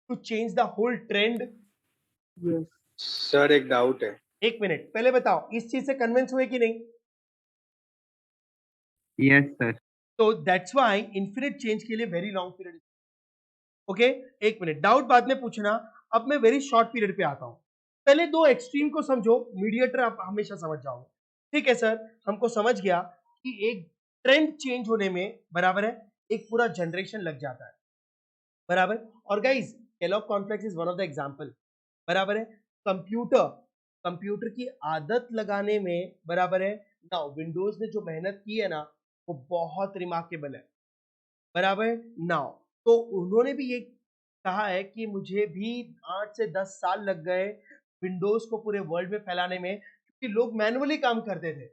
to change the whole trend. Yes. Sir एक डाउट है। एक मिनट पहले बताओ, इस चीज से कन्विंस हुए कि नहीं? Yes sir. तो दैट्स व्हाई इन्फिनिट चेंज के लिए वेरी लॉन्ग पीरियड। ओके, एक मिनट, डाउट बाद में पूछना। अब मैं वेरी शॉर्ट पीरियड पे आता हूं। पहले दो एक्सट्रीम को समझो, मीडिएटर आप हमेशा समझ जाओगे। ठीक है सर, हमको समझ गया कि एक ट्रेंड चेंज होने में बराबर है एक पूरा जनरेशन लग जाता है, बराबर। और guys Kellogg cornflakes is one of the example, बराबर है। कंप्यूटर की आदत लगाने में बराबर है ना, विंडोज ने जो मेहनत की है ना वो बहुत रिमार्केबल है, बराबर ना। तो उन्होंने भी ये कहा है कि मुझे भी 8 से 10 साल लग गए विंडोज को पूरे वर्ल्ड में फैलाने में, क्योंकि लोग मैनुअली काम करते थे।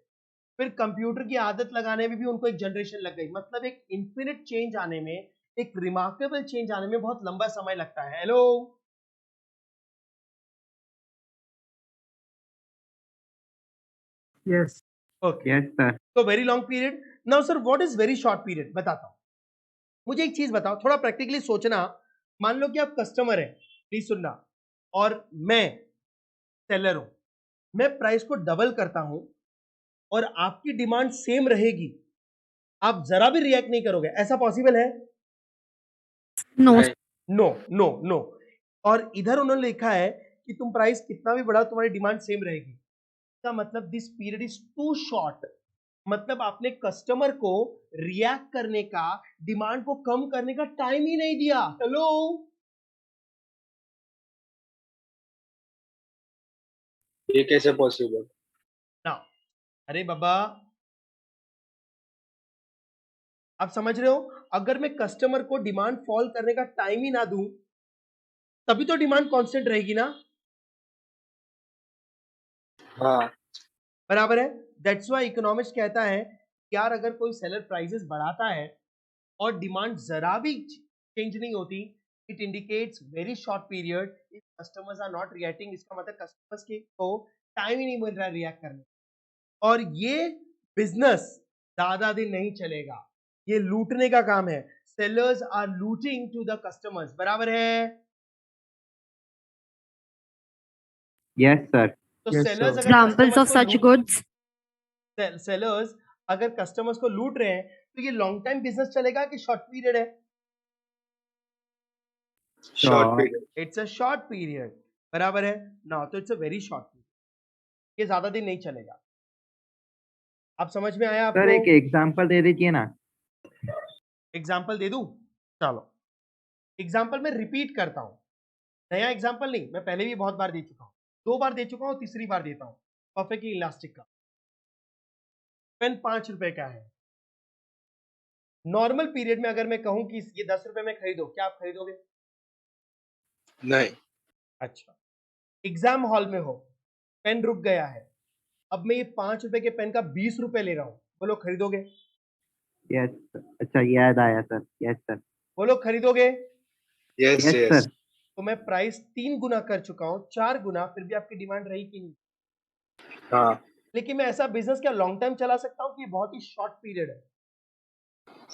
फिर कंप्यूटर की आदत लगाने में भी उनको एक जनरेशन लग गई। मतलब एक इन्फिनिट चेंज आने में, एक रिमार्केबल चेंज आने में बहुत लंबा समय लगता है। Hello, Yes. Okay, yes sir. तो very long period. Now sir what is very short period, बताता हूं। मुझे एक चीज बताओ, थोड़ा प्रैक्टिकली सोचना। मान लो कि आप कस्टमर है, प्लीज सुनना, और मैं सेलर हूं। मैं प्राइस को डबल करता हूं और आपकी डिमांड सेम रहेगी, आप जरा भी रिएक्ट नहीं करोगे, ऐसा पॉसिबल है? No. नहीं, नो नो नो। और इधर उन्होंने लिखा है कि तुम प्राइस कितना भी बढ़ाओ तुम्हारी डिमांड सेम रहेगी। इसका मतलब this period is too short. मतलब आपने कस्टमर को रिएक्ट करने का, डिमांड को कम करने का टाइम ही नहीं दिया। हेलो, ये कैसे पॉसिबल? ना, अरे बाबा आप समझ रहे हो, अगर मैं कस्टमर को डिमांड फॉल करने का टाइम ही ना दूं तभी तो डिमांड कांस्टेंट रहेगी ना, हाँ, बराबर है। दैट्स व्हाई इकोनॉमिक्स कहता है यार अगर कोई सेलर प्राइसेस बढ़ाता है और डिमांड जरा भी चेंज नहीं होती, it indicates very short period, if customers are not reacting, इसका मतलब कस्टमर्स को टाइम ही नहीं मिल रहा है रिएक्ट करने। और ये बिजनेस ज्यादा दिन नहीं चलेगा, ये लूटने का काम है। Sellers are looting to the customers, बराबर है। Yes sir. तो Yes, सेलर्स sir. अगर Examples कस्टमर्स of को such लूट, goods. सेलर्स अगर कस्टमर्स को लूट रहे हैं तो ये लॉन्ग टाइम बिजनेस चलेगा कि शॉर्ट पीरियड है? Short period. It's a short period, बराबर है ना। तो it's a very short period, ये ज्यादा दिन नहीं चलेगा। आप समझ में आया सर एक आपको? एग्जांपल दे दीजिए ना। एग्जाम्पल दे दूं? चलो एग्जाम्पल मैं रिपीट करता हूं, नया एग्जाम्पल नहीं, मैं पहले भी बहुत बार दे चुका हूं, 2 बार दे चुका हूं, तीसरी बार देता हूं। परफेक्टली इलास्टिक का पेन 5 रुपए का है। नॉर्मल पीरियड में अगर मैं कहूं कि ये 10 रुपए में खरीदो, क्या आप खरीदोगे? नहीं, अच्छा, एग्जाम हॉल में हो, पेन रुक गया है, अब मैं ये 5 रुपए के पेन का 20 रुपए ले रहा हूं, बोलो खरीदोगे? Yes sir. अच्छा याद आया सर। Yes sir. बोलो खरीदोगे? Yes yes yes. सर। तो मैं प्राइस 3 गुना कर चुका हूं, 4 गुना, फिर भी आपकी डिमांड रही कि नहीं? हाँ, लेकिन मैं ऐसा बिजनेस क्या लॉन्ग टाइम चला सकता हूं कि ये बहुत ही शॉर्ट पीरियड है?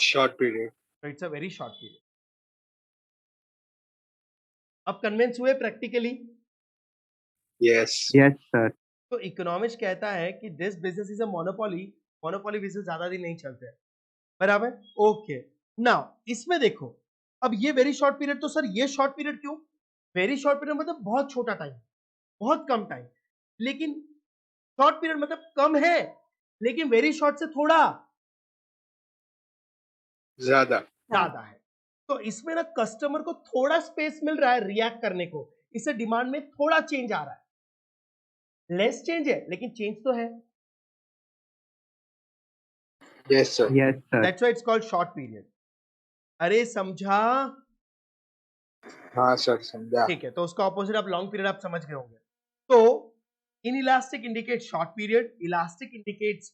Short period. तो it's a very short period. अब कन्विंस हुए प्रैक्टिकली? यस। Yes sir. तो इकोनॉमिक्स कहता है कि this business is a monopoly, monopoly business ज्यादा दिन नहीं चलते हैं, बराबर। ओके, नाउ इसमें देखो, अब ये वेरी शॉर्ट पीरियड, तो सर ये शॉर्ट पीरियड क्यों? वेरी शॉर्ट पीरियड मतलब बहुत छोटा टाइम, बहुत कम टाइम। लेकिन शॉर्ट पीरियड मतलब कम है, लेकिन वेरी शॉर्ट से थोड़ा ज्यादा। ज्यादा है। तो इसमें ना कस्टमर को थोड़ा स्पेस मिल रहा है रिएक्ट करने को, इससे डिमांड में थोड़ा चेंज आ रहा है, लेस चेंज है लेकिन चेंज तो है। Yes sir. Yes sir. That's why it's called short period. अरे समझा? हाँ सर, समझा। ठीक है, तो उसका ऑपोजिट आप लॉन्ग पीरियड आप समझ गए होंगे। तो inelastic indicate short period, elastic indicates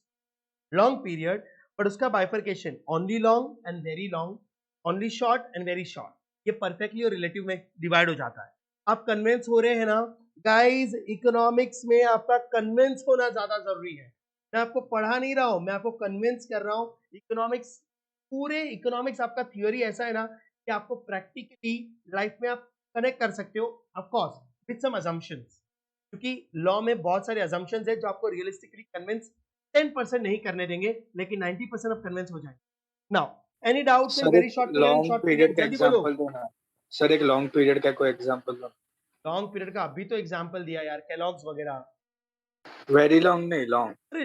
long period, but उसका bifurcation only long and very long, only short and very short, ये परफेक्टली और रिलेटिव में डिवाइड हो जाता है। आप कन्विंस हो रहे हैं ना गाइस? इकोनॉमिक्स में आपका कन्विंस होना ज्यादा जरूरी है। मैं आपको पढ़ा नहीं रहा हूं, मैं आपको कन्विंस कर रहा हूं। इकोनॉमिक्स, पूरे इकोनॉमिक्स आपका थ्योरी ऐसा है ना कि आपको प्रैक्टिकली लाइफ में आप कनेक्ट कर सकते हो, of course with some assumptions, क्योंकि लॉ में बहुत सारे अजम्पशंस है जो आपको रियलिस्टिकली कन्विंस 10% नहीं करने देंगे, लेकिन 90% आप कन्विंस हो जाएंगे। Now any doubts in sir very एक short period? Long short period period का जल्दी बोलो। एग्जांपल दो ना। सर एक लॉन्ग पीरियड का कोई एग्जांपल दो। लॉन्ग पीरियड का अभी तो एग्जांपल दिया यार, केलॉग्स वगैरह। वेरी लॉन्ग नहीं, लॉन्ग। अरे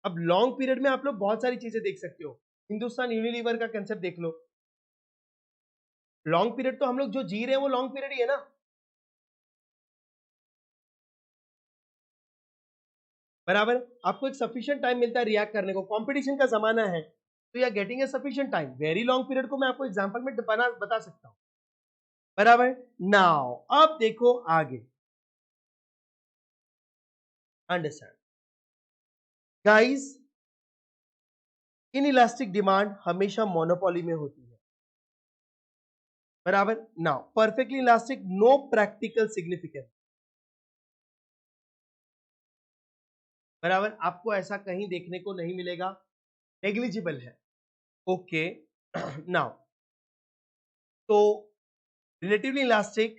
अब लॉन्ग पीरियड में आप लोग बहुत सारी चीजें देख सकते हो। हिंदुस्तान यूनिलीवर का कंसेप्ट देख लो। लॉन्ग पीरियड तो हम लोग जो जी रहे हैं वो लॉन्ग पीरियड ही है ना। बराबर, आपको एक सफिशिएंट टाइम मिलता है रिएक्ट करने को, कंपटीशन का जमाना है, तो you are getting a sufficient time. Very long period को मैं आपको एग्जांपल में बता सकता हूं। बराबर, नाउ अब देखो आगे, अंडरस्टैंड गाइस, इनइलास्टिक डिमांड हमेशा मोनोपोली में होती है। बराबर, now perfectly elastic no practical significance. बराबर, आपको ऐसा कहीं देखने को नहीं मिलेगा, नेग्लिजिबल है। ओके नाउ, तो रिलेटिवली इलास्टिक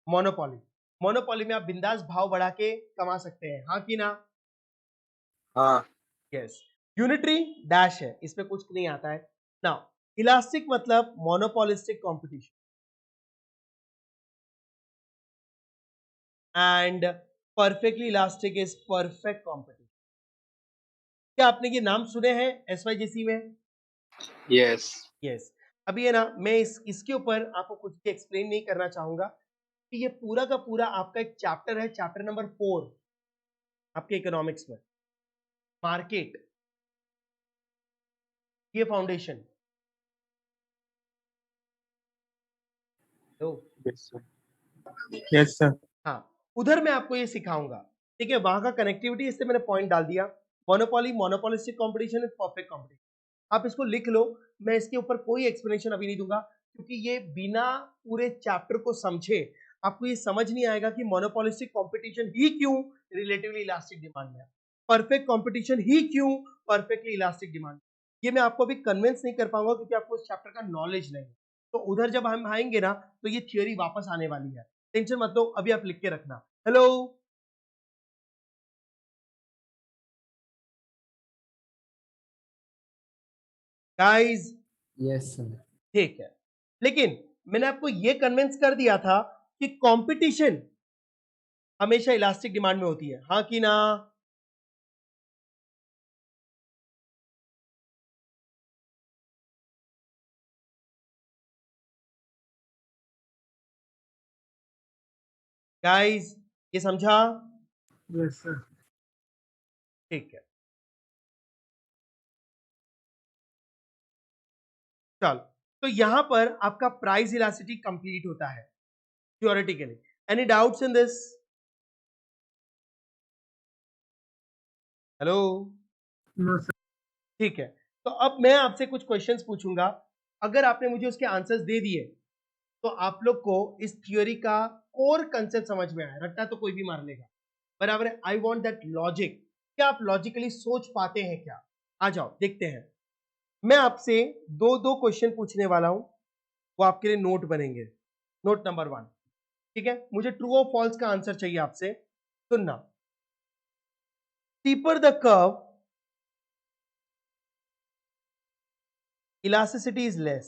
मोनोपोली, मोनोपोली में आप बिंदास भाव बढ़ा के कमा सकते हैं, हाँ कि ना? हाँ। यस। यूनिटरी डैश है, इसमें कुछ नहीं आता है। नाउ इलास्टिक मतलब monopolistic competition, and perfectly elastic is perfect competition. क्या आपने ये नाम सुने हैं एसवाईजीसी में? यस। यस। अभी है ना, मैं इसके ऊपर आपको कुछ भी एक्सप्लेन नहीं करना चाहूंगा कि ये पूरा का पूरा आपका एक चैप्टर है, चैप्टर नंबर 4 आपके इकोनॉमिक्स में, मार्केट, ये फाउंडेशन। तो यस सर। हाँ, उधर मैं आपको ये सिखाऊंगा, ठीक है? वहां का कनेक्टिविटी, इससे मैंने पॉइंट डाल दिया। Monopoly, monopolistic competition and perfect competition, आप इसको लिख लो। मैं इसके ऊपर कोई एक्सप्लेनेशन अभी नहीं दूंगा, क्योंकि ये बिना पूरे चैप्टर को समझे आपको ये समझ नहीं आएगा कि मोनोपोलिस्टिक कंपटीशन ही क्यों रिलेटिवली इलास्टिक डिमांड में है, परफेक्ट कंपटीशन ही क्यों परफेक्टली इलास्टिक डिमांड। ये मैं आपको अभी कन्विंस नहीं कर पाऊंगा, क्योंकि आपको इस चैप्टर का नॉलेज नहीं है। तो उधर जब हम आएंगे ना, तो ये थियोरी वापस आने वाली है, टेंशन मत लो, अभी आप लिख के रखना। Hello guys, yes sir. ठीक है, लेकिन मैंने आपको ये कन्विंस कर दिया था कि कंपटीशन हमेशा इलास्टिक डिमांड में होती है, हाँ कि ना? गाइस, ये समझा? Yes sir. ठीक है, चलो, तो यहां पर आपका प्राइस इलास्टिसिटी कंप्लीट होता है theoretically. Any doubts in this? Hello, no sir. ठीक है, तो अब मैं आपसे कुछ क्वेश्चंस पूछूंगा, अगर आपने मुझे उसके आंसर्स दे दिए तो आप लोग को इस थियोरी का कोर कंसेप्ट समझ में आया, रट्टा तो कोई भी मार लेगा। बराबर है, आई वॉन्ट दैट लॉजिक। क्या आप लॉजिकली सोच पाते हैं क्या? आ जाओ देखते हैं। मैं आपसे दो दो क्वेश्चन पूछने वाला हूं, वो आपके लिए नोट बनेंगे। नोट नंबर 1, ठीक है? मुझे ट्रू और फॉल्स का आंसर चाहिए आपसे, सुनना। Steeper the curve, elasticity is less,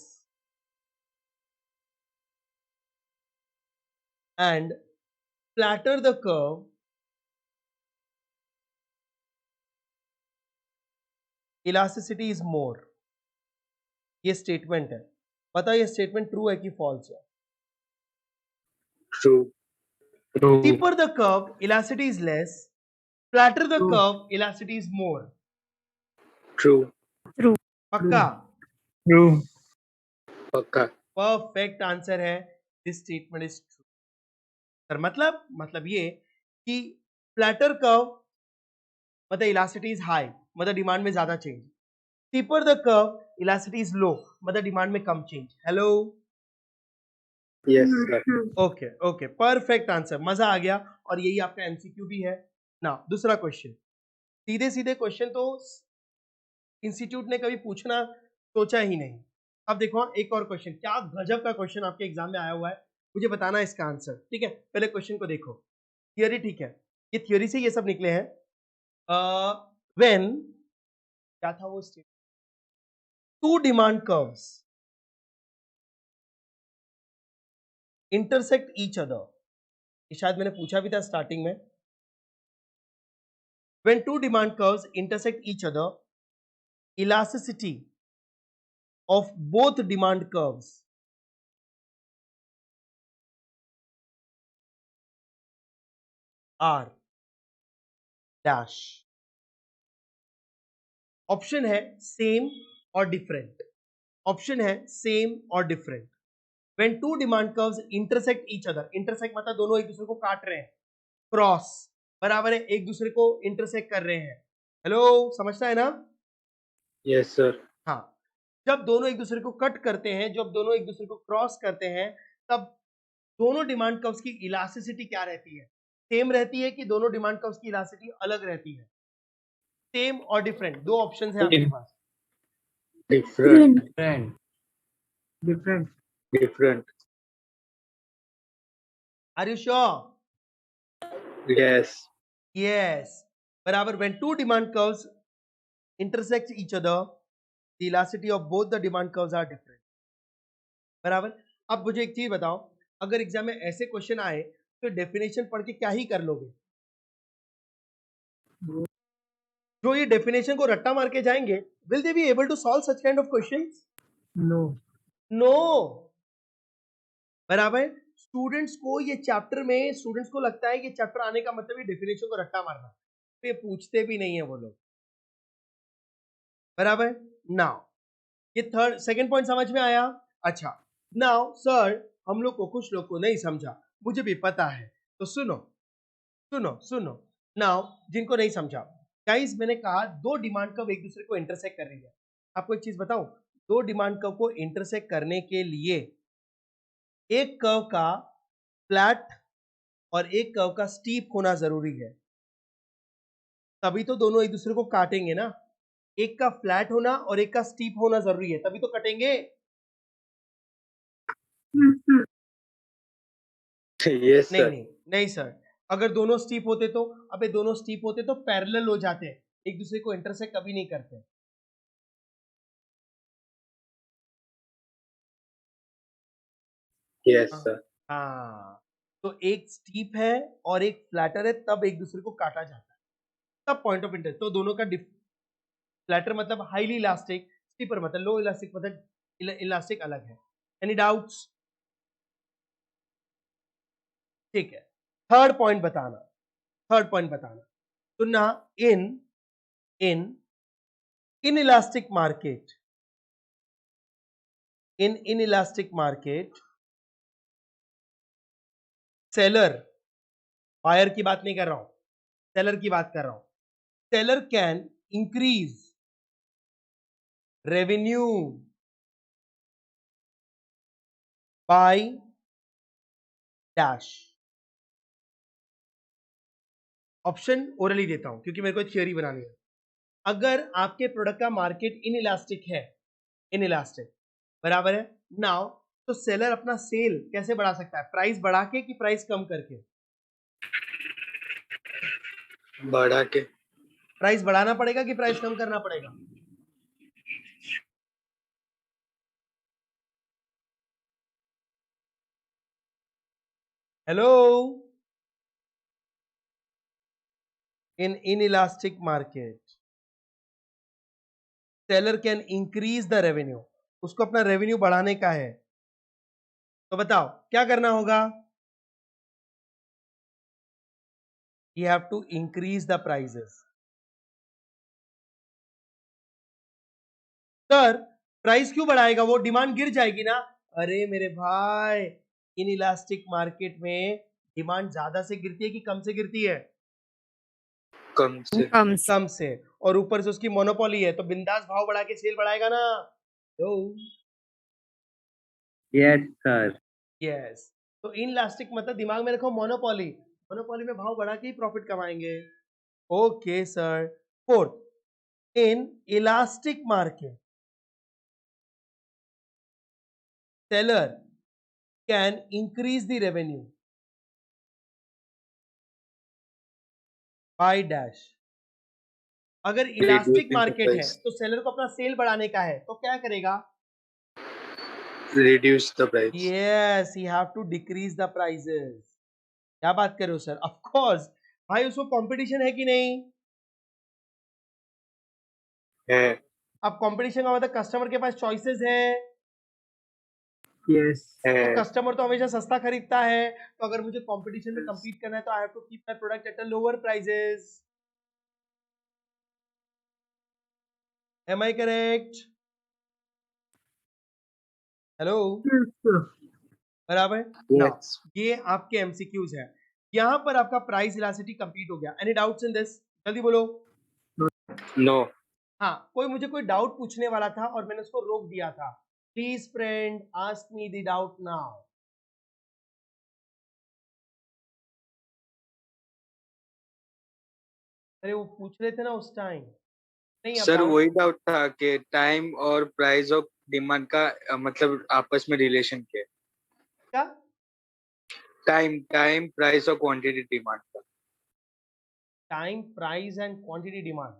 and flatter the curve, elasticity is more। ये स्टेटमेंट है, बताओ ये स्टेटमेंट ट्रू है कि फॉल्स है? True. True. Steeper the curve, elasticity is less, flatter the True. curve, elasticity is more। True. पक्का? True. पक्का। Perfect answer है, this statement is true. Sir मतलब ये कि फ्लैटर कर्व मतलब इलास्टिसिटी इज हाई, मतलब डिमांड में ज्यादा change. Steeper the curve, elasticity is low, मतलब डिमांड में कम change. Hello Yes, sir. Okay okay, perfect answer, मजा आ गया। और यही आपका एमसीक्यू भी है ना। दूसरा क्वेश्चन, सीधे सीधे क्वेश्चन तो इंस्टीट्यूट ने कभी पूछना सोचा ही नहीं। अब देखो एक और क्वेश्चन, क्या गजब का क्वेश्चन आपके एग्जाम में आया हुआ है, मुझे बताना है इसका आंसर, ठीक है। पहले क्वेश्चन को देखो, थियोरी, ठीक है, ये थियोरी से ये सब निकले हैं। व्हेन, क्या था वो state, two demand curves intersect each other, ये शायद मैंने पूछा भी था स्टार्टिंग में। When two demand curves intersect each other, elasticity of both demand curves are dash। Option है सेम और डिफरेंट, ऑप्शन है सेम और different. When two demand curves intersect each other, intersect मतलब दोनों एक दूसरे को काट रहे हैं, क्रॉस बराबर है एक दूसरे को इंटरसेक्ट कर रहे हैं। हेलो, समझता है ना? Yes, sir. हाँ, जब दोनों एक दूसरे को कट करते हैं, जब दोनों एक दूसरे को क्रॉस करते हैं, तब दोनों डिमांड कर्व्स की इलास्टिसिटी क्या रहती है? सेम रहती है कि दोनों डिमांड कर्व्स की इलास्टिसिटी अलग रहती है? सेम और डिफरेंट, दो ऑप्शंस हैं आपके पास। Different. Different. Different. Different. Are you sure? Yes. Yes, बराबर। When two demand curves intersect each other, the elasticity of both the demand curves are different, बराबर। अब मुझे एक चीज बताओ, अगर एग्जाम में ऐसे क्वेश्चन आए तो डेफिनेशन पढ़ के क्या ही कर लोगे? जो ये डेफिनेशन को रट्टा मार के जाएंगे, will they be able to solve such kind of questions? No. No, बराबर। स्टूडेंट्स को ये चैप्टर में, स्टूडेंट्स को लगता है कि चैप्टर आने का मतलब ये डेफिनेशन को रट्टा मारना, तो ये पूछते भी नहीं है वो लोग, बराबर। नाउ ये थर्ड सेकंड पॉइंट समझ में आया? अच्छा, नाउ सर, हम लोग को, कुछ लोग को नहीं समझा, मुझे भी पता है, तो सुनो सुनो सुनो। नाउ जिनको नहीं समझा, गाइस, मैंने कहा दो डिमांड कर्व एक दूसरे को इंटरसेक्ट कर रही है। आपको एक चीज बताऊं, दो डिमांड कर्व को इंटरसेक्ट करने के लिए एक कर्व का फ्लैट और एक कर्व का स्टीप होना जरूरी है, तभी तो दोनों एक दूसरे को काटेंगे ना। एक का फ्लैट होना और एक का स्टीप होना जरूरी है, तभी तो कटेंगे। Yes, नहीं sir. नहीं नहीं सर, अगर दोनों स्टीप होते तो, अबे दोनों स्टीप होते तो पैरेलल हो जाते, एक दूसरे को इंटरसेक्ट कभी नहीं करते। Yes, हाँ sir. हाँ, तो एक स्टीप है और एक फ्लैटर है, तब एक दूसरे को काटा जाता है, तब पॉइंट ऑफ इंटरेस्ट। तो दोनों का फ्लैटर मतलब हाईली इलास्टिक, स्टीपर मतलब लो इलास्टिक, मतलब इलास्टिक अलग है। Any doubts? ठीक है, थर्ड पॉइंट बताना, थर्ड पॉइंट बताना। तो ना, इन इन इनइलास्टिक मार्केट, इन इनइलास्टिक मार्केट, सेलर, बायर की बात नहीं कर रहा हूं, सेलर की बात कर रहा हूं। Seller can increase revenue by dash. Option orally देता हूं क्योंकि मेरे को थ्योरी बनानी है। अगर आपके प्रोडक्ट का मार्केट इनइलास्टिक है, इनइलास्टिक, बराबर है, नाउ तो सेलर अपना सेल कैसे बढ़ा सकता है? प्राइस बढ़ा के कि प्राइस कम करके? बढ़ा के। प्राइस बढ़ाना पड़ेगा कि प्राइस कम करना पड़ेगा? Hello, in inelastic market seller can increase the revenue, उसको अपना रेवेन्यू बढ़ाने का है, तो बताओ क्या करना होगा? You have to increase the prices. Sir, price क्यों बढ़ाएगा? वो डिमांड गिर जाएगी ना। अरे मेरे भाई, इन इलास्टिक मार्केट में डिमांड ज्यादा से गिरती है कि कम से गिरती है? कम से। कम से, और ऊपर से उसकी मोनोपोली है, तो बिंदास भाव बढ़ा के सेल बढ़ाएगा ना। तो यस सर। यस, तो इनलास्टिक मतलब दिमाग में रखो मोनोपोली, मोनोपोली में भाव बढ़ा के ही प्रॉफिट कमाएंगे। Okay sir. Fourth, in elastic market seller can increase the revenue by dash। अगर इलास्टिक Reducing the मार्केट है price. तो सेलर को अपना सेल बढ़ाने का है, तो क्या करेगा? Reduce the price. Yes, he have to decrease the prices. क्या बात कर रहे हो सर? ऑफ कोर्स भाई, उसको कंपटीशन है कि नहीं? है। अब कंपटीशन का मतलब कस्टमर के पास चॉइसेस है, Yes. तो है। कस्टमर तो हमेशा सस्ता खरीदता है, तो अगर मुझे कंपटीशन में compete करना है तो I have to keep my product at a lower prices. Am I correct? Hello, Yes, sir. बराबर। Now Yes. ये आपके एमसीक्यूज है, यहां पर आपका प्राइस इलास्टिसिटी कंप्लीट हो गया। Any doubts in this? जल्दी बोलो। No. हाँ, कोई डाउट पूछने वाला था और मैंने उसको रोक दिया था। Please friend ask me the doubt now. अरे वो पूछ रहे थे ना उस टाइम, नहीं अब सर डाउट वही डाउट था कि टाइम और प्राइस ऑफ डिमांड का मतलब आपस में रिलेशन क्या है? क्या? टाइम प्राइस और क्वांटिटी डिमांड का। Time, price and quantity demand,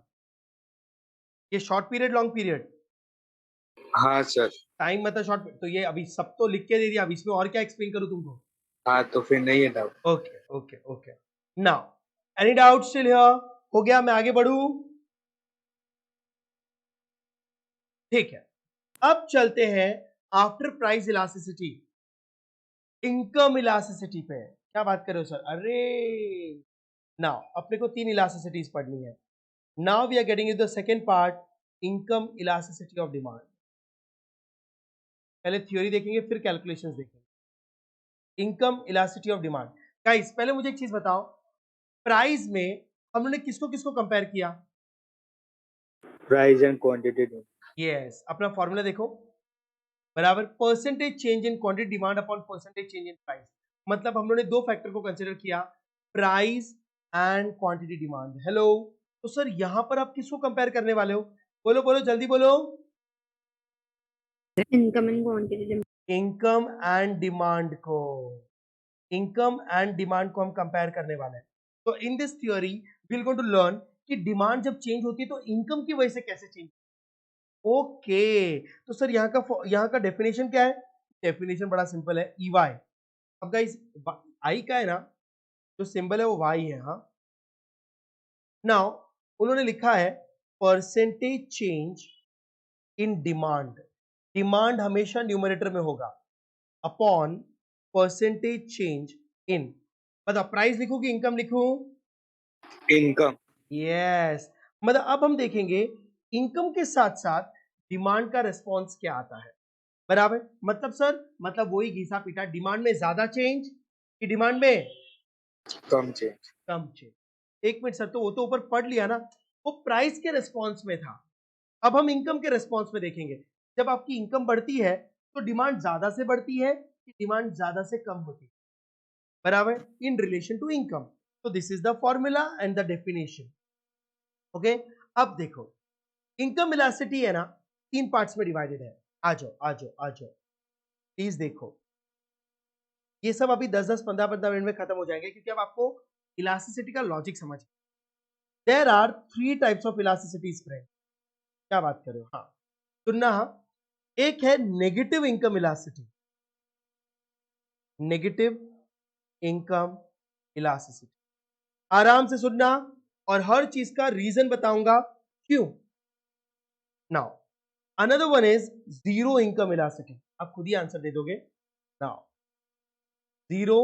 ये शॉर्ट पीरियड लॉन्ग पीरियड? हाँ सर। टाइम मतलब शॉर्ट, तो ये अभी सब तो लिख के दे दिया, अब इसमें और क्या एक्सप्लेन करूं तुमको? हाँ तो फिर नहीं है doubt. Okay okay okay. Now any doubt still here? हो गया, मैं आगे बढ़ूं? ठीक है, अब चलते हैं after price elasticity, income elasticity पे। क्या बात कर रहे हो सर? अरे नाउ अपने को 3 इलास्टिसिटीज पढ़नी है। Now we are getting into the second part, income elasticity of demand. पहले थ्योरी देखेंगे फिर कैलकुलेशंस देखेंगे। Income elasticity of demand. Guys पहले मुझे एक चीज बताओ, प्राइस में हमने किसको किसको कंपेयर किया? Price and quantity demand. Yes, अपना फॉर्मूला देखो, बराबर percentage change in quantity demand upon percentage change in price. मतलब हम लोगों ने दो फैक्टर को कंसीडर किया, price and quantity demand. Hello, तो सर यहां पर आप किसको कंपेयर करने वाले हो? बोलो बोलो जल्दी बोलो। Income and quantity. Income and demand को, इनकम एंड डिमांड को हम कंपेयर करने वाले हैं। तो in this theory we will going to learn कि डिमांड जब चेंज होती है तो इनकम की वजह से कैसे चेंज। ओके, तो सर यहाँ का डेफिनेशन क्या है? डेफिनेशन बड़ा सिंपल है, ई वाई। अब गाइस आई का है ना, जो सिंबल है वो वाई है। हाँ, नाउ उन्होंने लिखा है percentage change in demand, demand हमेशा न्यूमरेटर में होगा, अपॉन परसेंटेज चेंज इन, मतलब प्राइस लिखूं कि इनकम लिखूं? इनकम। यस, मतलब अब हम देखेंगे इनकम के साथ साथ डिमांड का रिस्पॉन्स क्या आता है, बराबर। मतलब सर, मतलब वही घिसा पीटा, डिमांड में ज्यादा चेंज कि डिमांड में कम चेंज? कम चेंज। एक मिनट सर, तो वो तो ऊपर पढ़ लिया ना, वो प्राइस के रिस्पॉन्स में था। अब हम इनकम के रिस्पॉन्स में देखेंगे, जब आपकी इनकम बढ़ती है तो डिमांड ज्यादा से बढ़ती है कि डिमांड ज्यादा से कम होती है, बराबर, इन रिलेशन टू इनकम। तो this is the formula and the definition. Okay, अब देखो इनकम इलास्टिसिटी है ना, 3 पार्ट्स में डिवाइडेड है। आ जाओ आ जाओ आ जाओ, प्लीज देखो, ये सब अभी 10-10 15-15 मिनट में खत्म हो जाएंगे, क्योंकि अब आपको इलास्टिसिटी का लॉजिक समझ। There are 3 types of elasticities friend. क्या बात कर रहे हो? हाँ, सुनना। एक है negative income elasticity, negative income elasticity, आराम से सुनना और हर चीज का रीजन बताऊंगा क्यों। Now another one is zero income elasticity, आप खुद ही आंसर दे दोगे। Now zero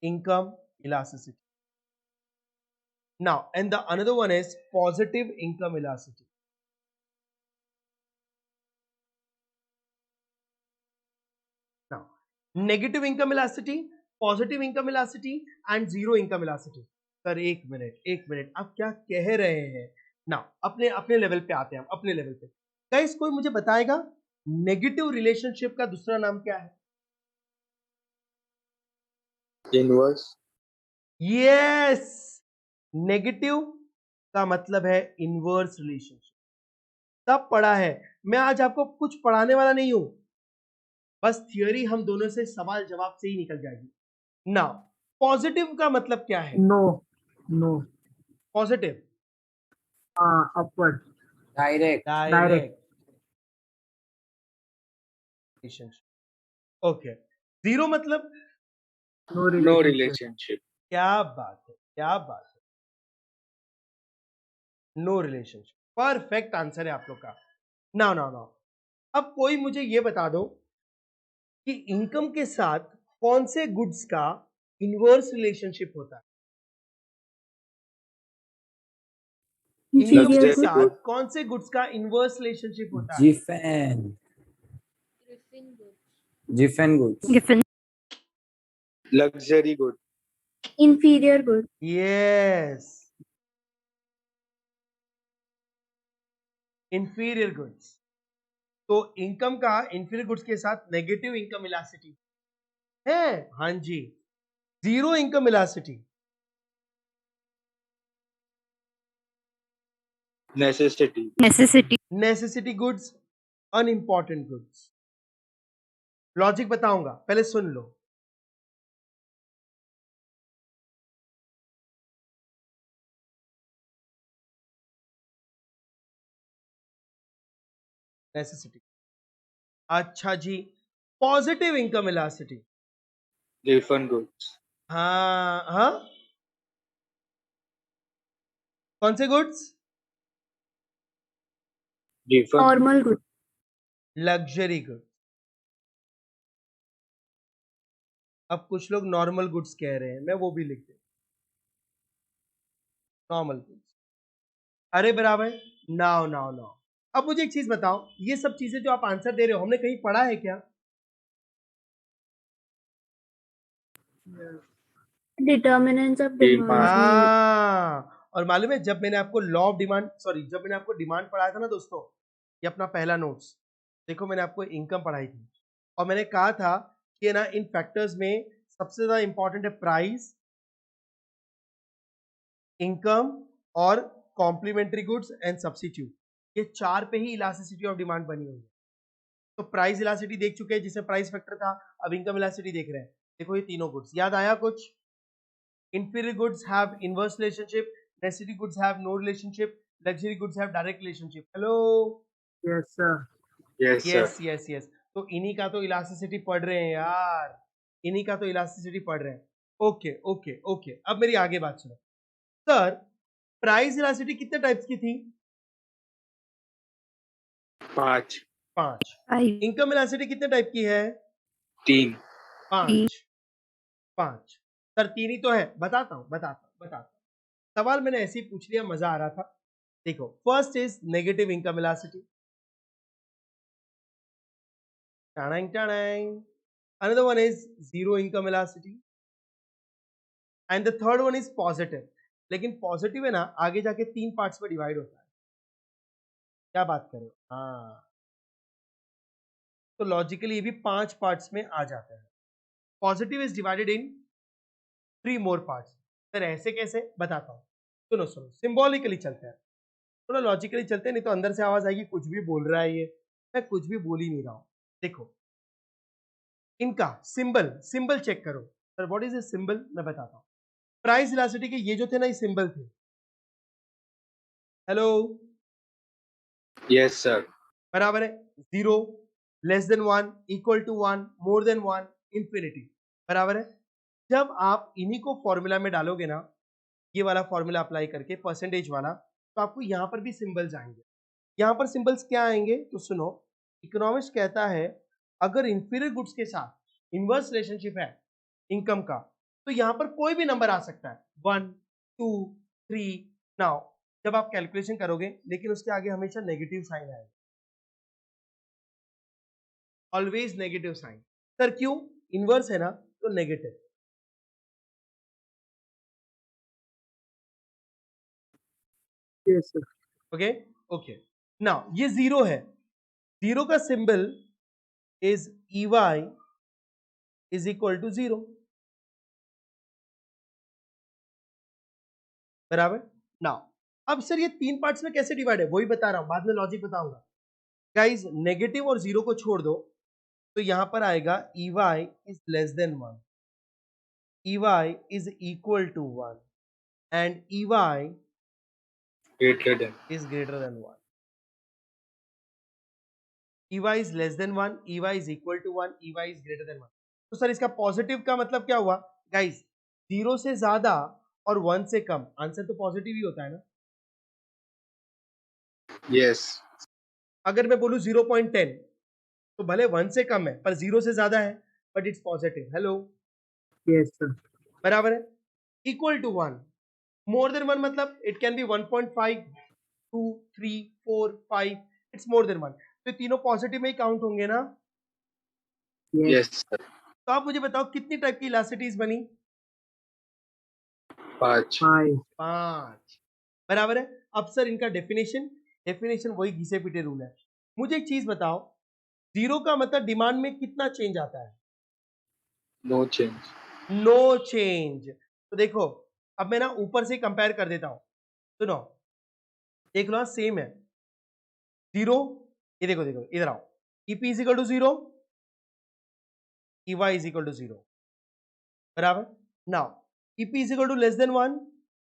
income elasticity, now and the another one is positive income elasticity. Now negative income elasticity, positive income elasticity and zero income elasticity. Sir एक minute आप क्या कह रहे हैं ना? अपने अपने लेवल पे आते हैं हम, अपने लेवल पे। गाइस कोई मुझे बताएगा नेगेटिव रिलेशनशिप का दूसरा नाम क्या है? इनवर्स। यस, नेगेटिव का मतलब है इनवर्स रिलेशनशिप। सब पढ़ा है, मैं आज आपको कुछ पढ़ाने वाला नहीं हूं, बस थियोरी हम दोनों से सवाल जवाब से ही निकल जाएगी। नाउ पॉजिटिव का मतलब क्या है? No. No. Positive Upward. Direct. Direct relationship. Okay, zero मतलब No नो relationship. रिलेशनशिप। क्या बात है, क्या बात है, नो रिलेशनशिप। परफेक्ट आंसर है आप लोग का। नाउ नाउ नाउ, अब कोई मुझे ये बता दो कि इनकम के साथ कौन से गुड्स का इनवर्स रिलेशनशिप होता है? इनकम Inferior के Luxury good. साथ good। कौन से गुड्स का इनवर्स रिलेशनशिप होता है? Giffen. Giffen goods. Giffen. Luxury good. Inferior good. Yes, inferior goods. तो इनकम का इंफीरियर गुड्स के साथ नेगेटिव इनकम इलास्टिसिटी है। हाँ जी, zero income elasticity. Necessity. Necessity. Necessity goods, unimportant goods. Logic बताऊंगा, पहले सुन लो। नेसेसिटी। अच्छा जी, positive income elasticity. Giffen goods. हाँ हाँ, कौन से goods? Giffen. Normal good. Luxury goods. अब कुछ लोग नॉर्मल गुड्स कह रहे हैं, मैं वो भी लिख दे, नॉर्मल गुड्स। अरे बराबर, नाउ नाउ नाउ। अब मुझे एक चीज बताओ, ये सब चीजें जो आप आंसर दे रहे हो, हमने कहीं पढ़ा है क्या? Determinants of demand. हाँ, और मालूम है जब मैंने आपको लॉ ऑफ डिमांड, सॉरी, जब मैंने आपको डिमांड पढ़ाया था ना दोस्तों, ये अपना पहला नोट्स देखो, मैंने आपको इनकम पढ़ाई थी और मैंने कहा था कि ना इन फैक्टर्स में सबसे ज्यादा इंपॉर्टेंट है प्राइस, इनकम और कॉम्प्लीमेंट्री गुड्स एंड सब्स्टिट्यूट। ये चार पे ही इलास्टिसिटी ऑफ डिमांड बनी हुई है। तो प्राइस इलास्टिसिटी देख चुके हैं जिसमें प्राइस फैक्टर था, अब इनकम इलास्टिसिटी देख रहे हैं। देखो ये तीनों गुड्स, याद आया कुछ? Inferior goods have inverse relationship, necessity goods have no relationship, luxury goods have direct relationship. Hello? Yes, sir. Yes Yes, sir. yes, yes. तो इन्हीं का तो इलास्टिसिटी पढ़ रहे हैं यार, इन्हीं का तो इलास्टिसिटी पढ़ रहे हैं। ओके ओके ओके, अब मेरी आगे बात सुनो। सर, प्राइस इलास्टिसिटी कितने टाइप्स की थी? 5। 5। 5. इनकम इलास्टिसिटी कितने टाइप की है? 3। 5। 5। सर 3 ही तो है, बताता हूं। सवाल मैंने ऐसे ही पूछ लिया, मजा आ रहा था। देखो, first is negative income elasticity. Another one is zero income elasticity and the third one is positive. लेकिन पॉजिटिव है ना, आगे जाके 3 पार्ट्स में डिवाइड होता है। क्या बात करें? हाँ, तो लॉजिकली ये भी 5 पार्ट्स में आ जाता है। Positive is divided in 3 more parts. Sir ऐसे कैसे? बताता हूँ, सुनो सुनो, सिंबॉलिकली चलते हैं, थोड़ा लॉजिकली चलते हैं, नहीं तो अंदर से आवाज आएगी कुछ भी बोल रहा है ये। मैं कुछ भी बोल ही नहीं रहा हूँ। देखो, इनका सिंबल सिंबल चेक करो। Sir what is a symbol? मैं बताता हूँ। प्राइस इलास्टिसिटी के ये जो थे ना, ये सिंबल थे। Hello, yes sir. बराबर है 0, less than 1, equal to 1, more than 1, infinity, बराबर है। जब आप इन्हीं को फॉर्मूला में डालोगे ना, ये वाला फॉर्मूला अप्लाई करके परसेंटेज वाला, तो आपको यहाँ पर भी सिंबल्स आएंगे। यहाँ पर सिंबल्स क्या आएंगे तो सुनो, इकोनॉमिक्स कहता है अगर इंफीरियर गुड्स के साथ इनवर्स रिलेशनशिप है इनकम का, तो यहाँ पर कोई भी नंबर आ सकता है, 1, 2, 3। नाउ जब आप कैलकुलेशन करोगे, लेकिन उसके आगे हमेशा नेगेटिव साइन आएगा, ऑलवेज नेगेटिव साइन। सर क्यों? इनवर्स है ना, तो negative. Yes, sir. Okay okay, now ये जीरो है, जीरो का symbol is EY is equal to 0। बराबर। नाउ अब सर ये 3 पार्ट्स में कैसे डिवाइड है वही बता रहा हूं, बाद में लॉजिक बताऊंगा। गाइस नेगेटिव और जीरो को छोड़ दो, तो यहां पर आएगा EY is less than 1, EY is equal to 1 and EY greater than. is greater than 1. EY is less than 1, EY is equal to 1, EY is greater than 1. तो सर इसका पॉजिटिव का मतलब क्या हुआ गाइस? 0 से ज्यादा और 1 से कम, आंसर तो पॉजिटिव ही होता है ना। Yes. अगर मैं बोलूं 0.10 तो भले 1 से कम है पर 0 से ज्यादा है, but it's positive. Hello, Yes, sir. बराबर है। इक्वल टू 1, मोर देन 1 मतलब it can be 1.5, 2, 3, 4, 5, it's more than 1। तो तीनों पॉजिटिव में ही काउंट होंगे ना। Yes. Yes, sir. तो आप मुझे बताओ कितनी टाइप की इलास्टिसिटीज बनी? 5. 5. 5, बराबर है। अब सर इनका डेफिनेशन वही घिसे पीटे रूल है। मुझे एक चीज बताओ, 0 का मतलब डिमांड में कितना चेंज आता है? No change. No change. तो देखो अब मैं ना ऊपर से कंपेयर कर देता हूं, सुनो, देख लो सेम है। 0, ये देखो देखो इधर आओ, EP is equal to 0, EY is equal to 0, बराबर। Now EP is equal to less than 1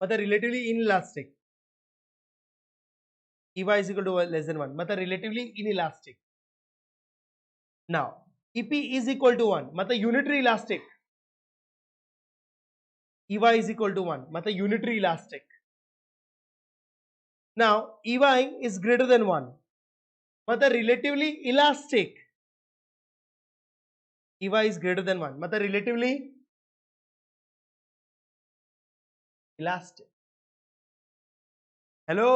मतलब relatively inelastic, EY is equal to less than 1 मतलब relatively inelastic. Now EP is equal to 1 मतलब unitary elastic, EY is equal to 1 मतलब unitary elastic. Now EY is greater than 1 मतलब relatively elastic, EY is greater than 1 मतलब relatively elastic. Hello,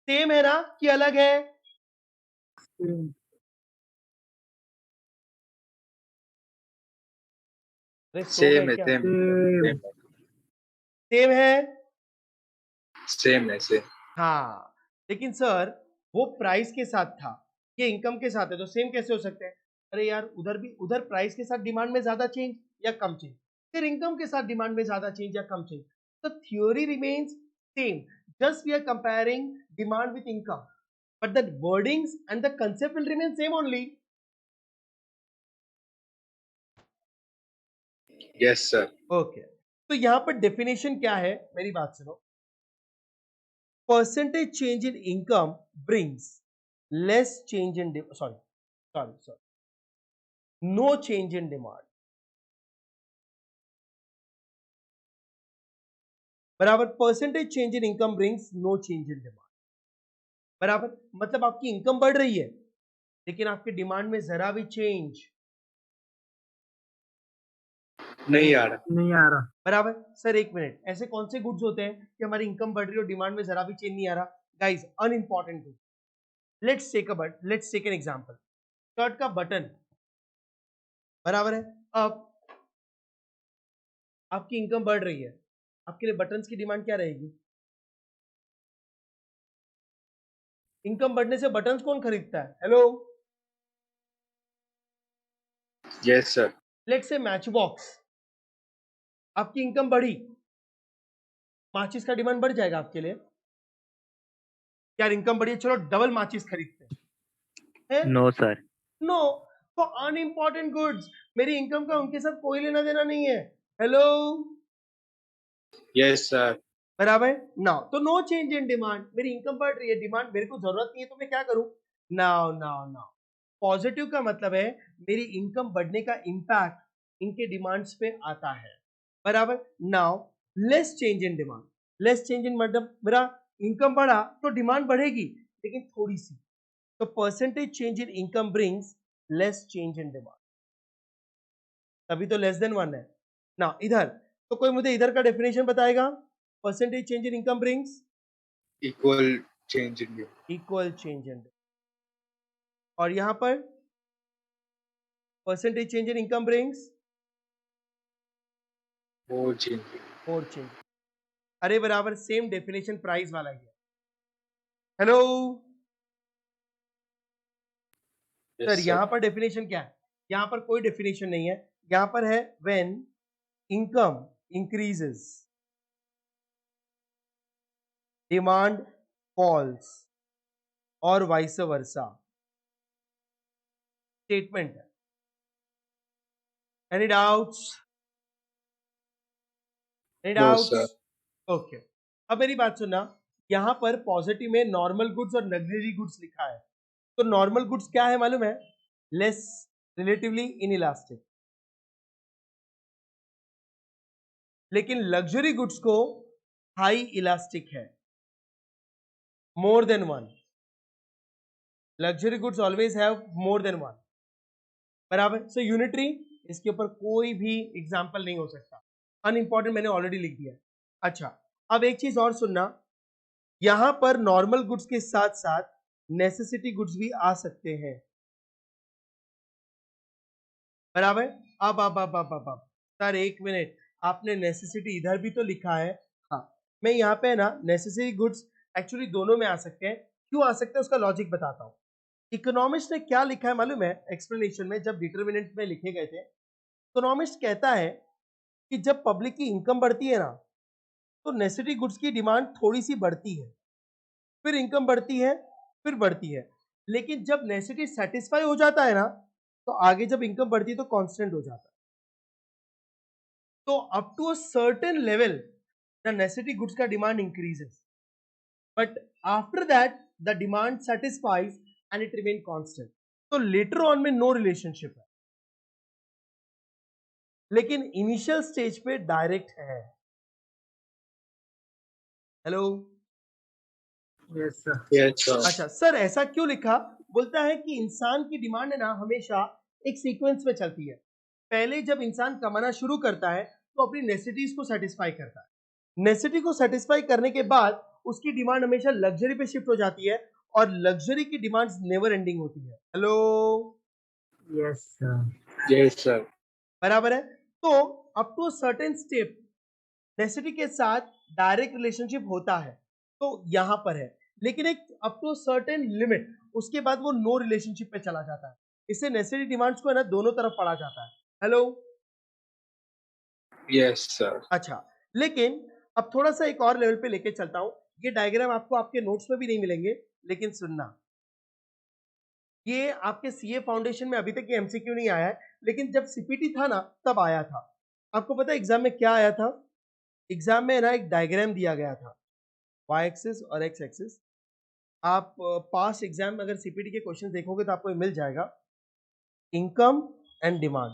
same है ना कि अलग है? Same. अरे सो Same गए है, क्या? same. Same. सेम है। Same है, same. हाँ, लेकिन सर वो प्राइस के साथ था, ये इनकम के साथ है, तो सेम कैसे हो सकते हैं? अरे यार उधर भी, उधर प्राइस के साथ डिमांड में ज्यादा चेंज या कम चेंज, फिर इनकम के साथ डिमांड में ज्यादा चेंज या कम चेंज, तो theory remains same, just we are comparing demand with income, but the wordings and the concept will remain same only. Yes, sir. Okay, तो यहां पर डेफिनेशन क्या है, मेरी बात सुनो। Percentage change in income brings less change in sorry, no change in demand, बराबर। Percentage change in income brings no change in demand, बराबर। मतलब आपकी इनकम बढ़ रही है लेकिन आपके डिमांड में जरा भी चेंज नहीं आ रहा. नहीं आ रहा. बराबर। सर एक मिनट, ऐसे कौन से गुड्स होते हैं कि हमारी इनकम बढ़ रही है और डिमांड में जरा भी चेंज नहीं आ रहा? Guys unimportant good, let's take an example. Shirt का बटन, बराबर है। अब आपकी इनकम बढ़ रही है, आपके लिए बटन्स की डिमांड क्या रहेगी? इनकम बढ़ने से बटन्स कौन खरीदता है? Hello, Yes, sir. Let's say match box, आपकी इनकम बढ़ी, माचिस का डिमांड बढ़ जाएगा आपके लिए? यार इनकम बढ़ी है, चलो डबल माचिस खरीदते हैं। No sir. No, for unimportant goods मेरी इनकम का उनके साथ कोई लेना देना नहीं है। Hello, Yes, sir. बराबर। नाउ तो नो चेंज इन डिमांड, मेरी इनकम बढ़ रही है, डिमांड मेरे को जरूरत नहीं है, तो मैं क्या करूं? नाउ नाउ नाउ पॉजिटिव का मतलब है मेरी इनकम बढ़ने का इंपैक्ट इनके डिमांड्स पे आता है, बराबर। Now less change in demand, less change इन मतलब मेरा इनकम बढ़ा तो डिमांड बढ़ेगी लेकिन थोड़ी सी, तो percentage change in income brings less change in demand, तभी तो लेस देन 1 है ना। इधर तो कोई मुझे इधर का डेफिनेशन बताएगा? Percentage change in income brings Equal change in you. Equal change इन, और यहां पर percentage change in income brings More change. और चेंज। अरे बराबर, सेम डेफिनेशन प्राइस वाला ही है। Hello Yes, sir, sir. यहां पर डेफिनेशन क्या है? यहां पर कोई डेफिनेशन नहीं है, यहां पर है when income increases demand falls और वाइस वर्सा स्टेटमेंट है। Any doubts? Any No, doubts? sir. Okay, अब मेरी बात सुनना, यहां पर पॉजिटिव में नॉर्मल गुड्स और लग्जरी गुड्स लिखा है। तो नॉर्मल गुड्स क्या है मालूम है? लेस रिलेटिवली इनइलास्टिक, लेकिन लग्जरी गुड्स को हाई इलास्टिक है, more than one. Luxury goods always have more than one, बराबर। सो यूनिटरी, इसके ऊपर कोई भी एग्जाम्पल नहीं हो सकता, अनइंपॉर्टेंट मैंने ऑलरेडी लिख दिया। अच्छा, अब एक चीज और सुनना, यहां पर नॉर्मल गुड्स के साथ साथ नेसेसिटी गुड्स भी आ सकते हैं, बराबर। अब सर एक मिनट, आपने नेसेसिटी इधर भी तो लिखा है। हाँ, मैं यहाँ पे ना नेसेसरी गुड्स एक्चुअली दोनों में आ सकते हैं। क्यों आ सकते हैं उसका लॉजिक बताता हूँ। इकोनॉमिस्ट ने क्या लिखा है मालूम है? एक्सप्लेनेशन में जब डिटरमिनेंट में लिखे गए थे, इकोनॉमिस्ट कहता है कि जब पब्लिक की इनकम बढ़ती है ना, तो नेसेसरी गुड्स की डिमांड थोड़ी सी बढ़ती है, फिर इनकम बढ़ती है, फिर बढ़ती है। लेकिन जब नेसेसिटी सेटिस्फाई हो जाता है ना, तो आगे जब इनकम बढ़ती है तो कांस्टेंट हो जाता है। तो up to a certain level the necessity goods का demand increases, but after that the demand satisfies and it remain constant. तो लेटर ऑन में नो रिलेशनशिप है, लेकिन इनिशियल स्टेज पे डायरेक्ट है। Hello, Yes, sir. Yes, sir. अच्छा sir ऐसा क्यों लिखा? बोलता है कि इंसान की डिमांड है ना हमेशा एक सीक्वेंस में चलती है। पहले जब इंसान कमाना शुरू करता है तो अपनी नेसेसिटीज को सेटिस्फाई करता है, नेसेसिटी को सेटिस्फाई करने के बाद उसकी डिमांड हमेशा लग्जरी पे शिफ्ट हो जाती है, और लग्जरी की डिमांड नेवर एंडिंग होती है। Hello, Yes, sir. Yes, sir. बराबर है। तो up to certain step necessity के साथ डायरेक्ट रिलेशनशिप होता है, तो यहां पर है, लेकिन एक अप टू सर्टेन लिमिट, उसके बाद वो नो रिलेशनशिप पे चला जाता है। इससे नेसेसिटी डिमांड्स को है ना दोनों तरफ पढ़ा जाता है। Hello, Yes, sir. अच्छा, लेकिन अब थोड़ा सा एक और लेवल पे लेके चलता हूं। ये डायग्राम आपको आपके नोट्स में भी नहीं मिलेंगे, लेकिन सुनना, ये आपके सीए फाउंडेशन में अभी तक ये एमसीक्यू नहीं आया है, लेकिन जब सीपीटी था ना तब आया था। आपको पता है एग्जाम में क्या आया था? एग्जाम में ना एक डायग्राम दिया गया था, वाई एक्सिस और एक्स एक्सिस। आप पास एग्जाम में अगर सीपीटी के क्वेश्चन देखोगे तो आपको मिल जाएगा, इनकम एंड डिमांड।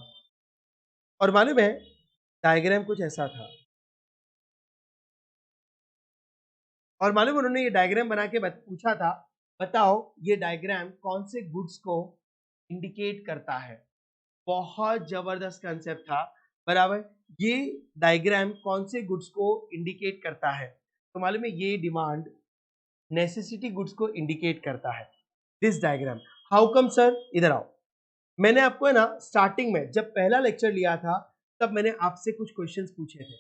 और मालूम है डायग्राम कुछ ऐसा था, और मालूम उन्होंने ये डायग्राम बना के पूछा था, बताओ ये डायग्राम कौन से गुड्स को इंडिकेट करता है। बहुत जबरदस्त कंसेप्ट था, बराबर। ये डायग्राम कौन से गुड्स को इंडिकेट करता है? तो मालूम है ये डिमांड नेसेसिटी गुड्स को इंडिकेट करता है, this diagram. How come sir? इधर आओ। मैंने आपको है ना स्टार्टिंग में जब पहला लेक्चर लिया था तब मैंने आपसे कुछ क्वेश्चंस पूछे थे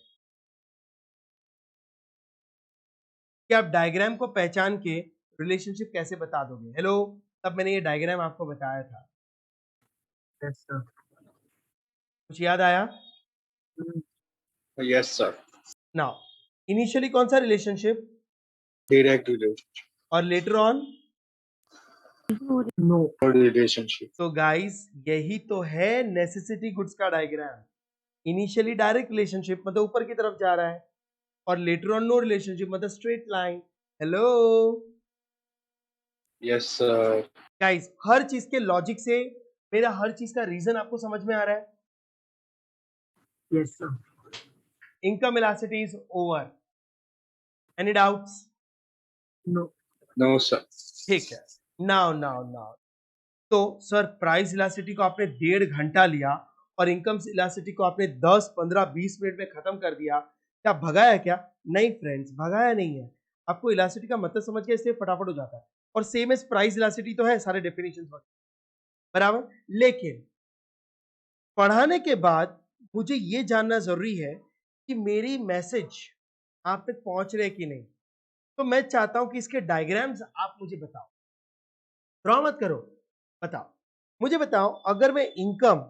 कि आप डायग्राम को पहचान के रिलेशनशिप कैसे बता दोगे। हेलो, तब मैंने ये डायग्राम आपको बताया था, Yes, sir. कुछ याद आया? Yes, sir. नाउ इनिशियली कौन सा रिलेशनशिप, Direct relationship. और लेटर ऑन No. Relationship. तो गाइस यही तो है नेसेसिटी गुड्स का डायग्राम। इनिशियली डायरेक्ट रिलेशनशिप मतलब ऊपर की तरफ जा रहा है, और लेटर ऑन नो रिलेशनशिप मतलब straight line. Hello Yes, sir. Guys, हर चीज के लॉजिक से मेरा हर चीज का रीजन आपको समझ में आ रहा है? Yes, sir. Income elasticity is over, any doubts? No. No, sir. ठीक है, नाउ तो सर प्राइस इलास्टिसिटी को आपने 1.5 घंटा लिया और इनकम इलास्टिसिटी को आपने 10, 15, 20 मिनट में खत्म कर दिया, क्या भगाया क्या? नहीं फ्रेंड्स, भगाया नहीं है। आपको इलास्टिसिटी का मतलब समझ के इसलिए फटाफट हो जाता है, और सेम एज प्राइस इलास्टिसिटी तो है सारे डेफिनेशंस वगैरह, बराबर। लेकिन पढ़ाने के बाद मुझे ये जानना जरूरी है कि मेरी मैसेज आप तक पहुंच रहे कि नहीं। तो मैं चाहता हूं कि इसके डायग्राम्स आप मुझे बताओ, ड्रॉ मत करो, बताओ मुझे। बताओ अगर मैं इनकम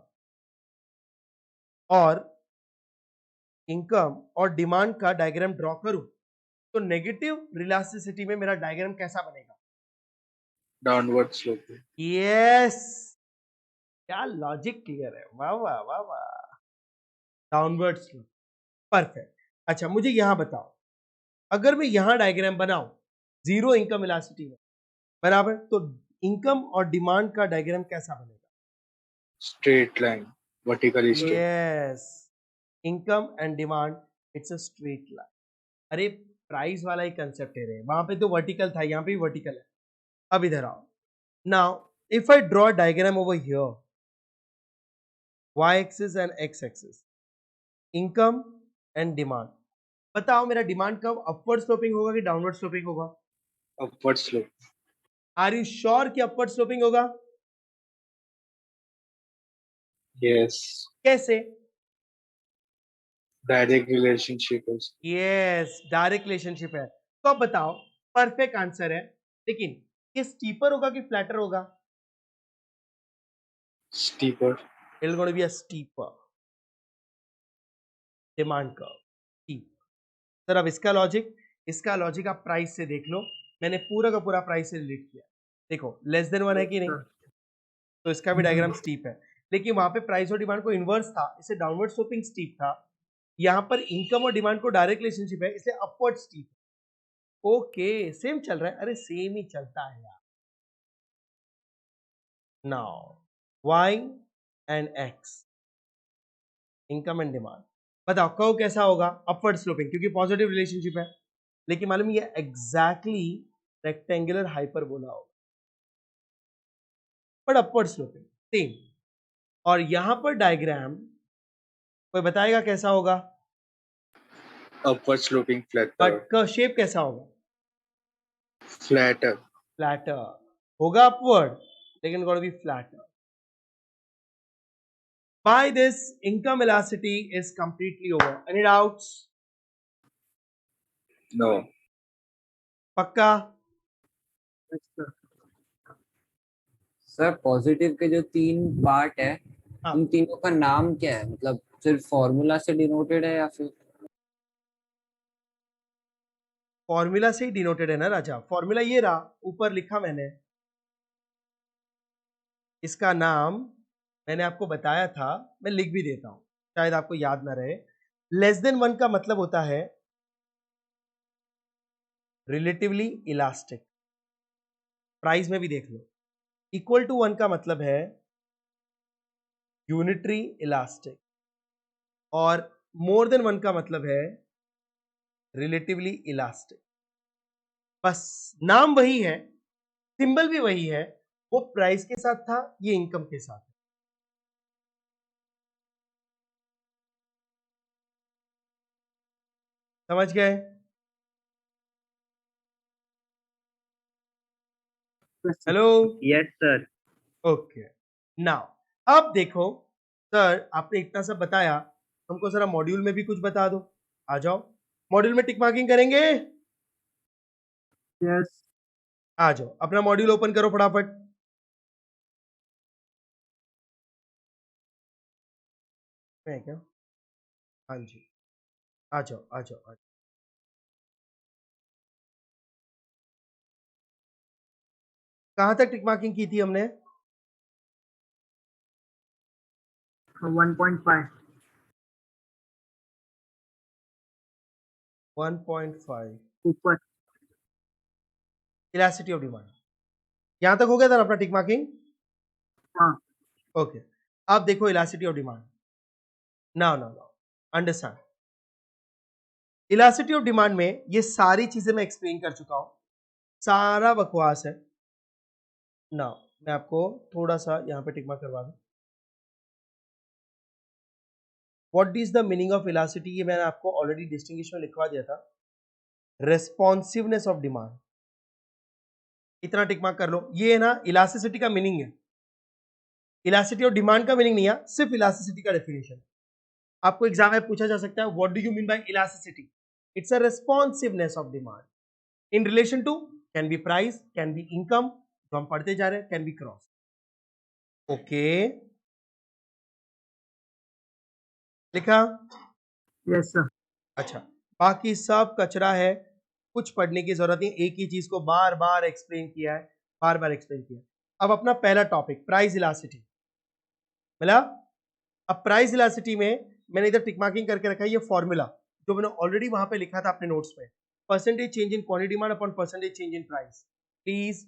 और डिमांड का डायग्राम ड्रॉ करूं तो नेगेटिव इलास्टिसिटी में मेरा डायग्राम कैसा बनेगा? Downward slope. यस, क्या लॉजिक क्लियर है, वाह वाह वाह वाह, डाउनवर्ड स्लोप, परफेक्ट। अच्छा मुझे यहां बताओ, अगर मैं यहां डायग्राम बनाऊं जीरो इनकम इलास्टिसिटी में, बराबर, तो इनकम और डिमांड का डायग्राम कैसा बनेगा? Straight line, vertically straight. Yes, income and demand, it's a straight line. अरे प्राइस वाला ही कंसेप्ट है रे, वहां पे तो वर्टिकल था, यहाँ पे भी वर्टिकल है। अब इधर आओ, now if I draw diagram over here, y axis and x axis, income and demand, बताओ मेरा डिमांड कब अपवर्ड स्लोपिंग होगा कि डाउनवर्ड स्लोपिंग होगा? Upward slope. Are you sure कि अपवर्ड स्लोपिंग होगा? यस, कैसे? डायरेक्ट रिलेशनशिप है। यस, डायरेक्ट रिलेशनशिप है। तो अब बताओ, परफेक्ट आंसर है, लेकिन ये स्टीपर होगा कि फ्लैटर होगा? Steeper. It is going to be a steeper demand curve, steep। Sir अब इसका लॉजिक आप प्राइस से देख लो, मैंने पूरा का पूरा प्राइस से रिलेट किया। देखो लेस देन 1 है कि नहीं, तो इसका भी डायग्राम स्टीप है, लेकिन वहां पे प्राइस और डिमांड को इनवर्स था, इसे डाउनवर्ड स्लोपिंग स्टीप था। यहाँ पर इनकम और डिमांड को डायरेक्ट रिलेशनशिप है, इसलिए अपवर्ड स्टीप। ओके, सेम चल रहा है, अरे सेम ही चलता है यार। Now y and x, income and demand, बताओ कर्व कैसा होगा? अपवर्ड स्लोपिंग, क्योंकि पॉजिटिव रिलेशनशिप है, लेकिन मालूम ये एग्जैक्टली रेक्टेंगुलर हाइपरबोला होगा, बट अपवर्ड स्लोपिंग सेम। और यहां पर डायग्राम कोई बताएगा कैसा होगा? Upward sloping flatter. बट का शेप कैसा होगा? फ्लैटर। फ्लैटर होगा, अपवर्ड, लेकिन got be flatter. By this, income elasticity is completely over. Any doubts? नो। पक्का? Yes, sir. सर पॉजिटिव के जो 3 पार्ट है, हाँ। उन तीनों का नाम क्या है? मतलब सिर्फ फॉर्मूला से डिनोटेड है या फिर? फॉर्मूला से ही डिनोटेड है ना राजा, फॉर्मूला ये रहा, ऊपर लिखा मैंने, इसका नाम मैंने आपको बताया था, मैं लिख भी देता हूं, शायद आपको याद ना रहे। लेस देन 1 का मतलब होता है रिलेटिवली इलास्टिक, प्राइस में भी देख लो। इक्वल टू 1 का मतलब है यूनिटरी इलास्टिक, और मोर देन 1 का मतलब है रिलेटिवली इलास्टिक। बस नाम वही है, सिंबल भी वही है, वो प्राइस के साथ था, ये इनकम के साथ है। समझ गए? Yes, sir. Hello, yes sir. Okay. Now अब देखो, सर आपने इतना सब बताया, हमको जरा मॉड्यूल में भी कुछ बता दो। आ जाओ, मॉड्यूल में टिक मार्किंग करेंगे? Yes. आ जाओ, अपना मॉड्यूल ओपन करो फटाफट। है क्या? हाँ जी, आ जाओ आ जाओ आ जाओ। कहां तक टिक मार्किंग की थी हमने? 1.5. 1.5 ऊपर. इलास्टिसिटी ऑफ डिमांड, यहां तक हो गया था ना अपना टिक मार्किंग? हाँ. ओके, अब देखो elasticity of demand. Now now now understand, elasticity of demand में ये सारी चीजें मैं एक्सप्लेन कर चुका हूं, सारा बकवास है। नाउ मैं आपको थोड़ा सा यहां पे टिक मार्क करवा दूं। What is the meaning of elasticity, ये मैंने आपको ऑलरेडी डिस्टिंग्विश में लिखवा दिया था। रेस्पॉन्सिवनेस ऑफ डिमांड, इतना टिक मार्क कर लो, ये है ना इलास्टिसिटी का मीनिंग है। इलास्टिसिटी और डिमांड का मीनिंग नहीं है, सिर्फ इलास्टिसिटी का डेफिनेशन। आपको एग्जाम में पूछा जा सकता है what do you mean by elasticity? It's a responsiveness of demand in relation to, can be price, can be income, तो हम पढ़ते जा रहे हैं, कैन बी क्रॉस। ओके, लिखा? Yes, sir. अच्छा, बाकी सब कचरा है, कुछ पढ़ने की जरूरत नहीं, एक ही चीज को बार बार एक्सप्लेन किया है, बार बार एक्सप्लेन किया। अब अपना पहला टॉपिक प्राइस इलास्टिसिटी, मतलब अब प्राइस इलास्टिसिटी में मैंने इधर टिक मार्किंग करके रखा है ये फॉर्मूला जो मैंने ऑलरेडी वहां पे लिखा था अपने नोट्स में, percentage change in quantity demand upon percentage change in price. Please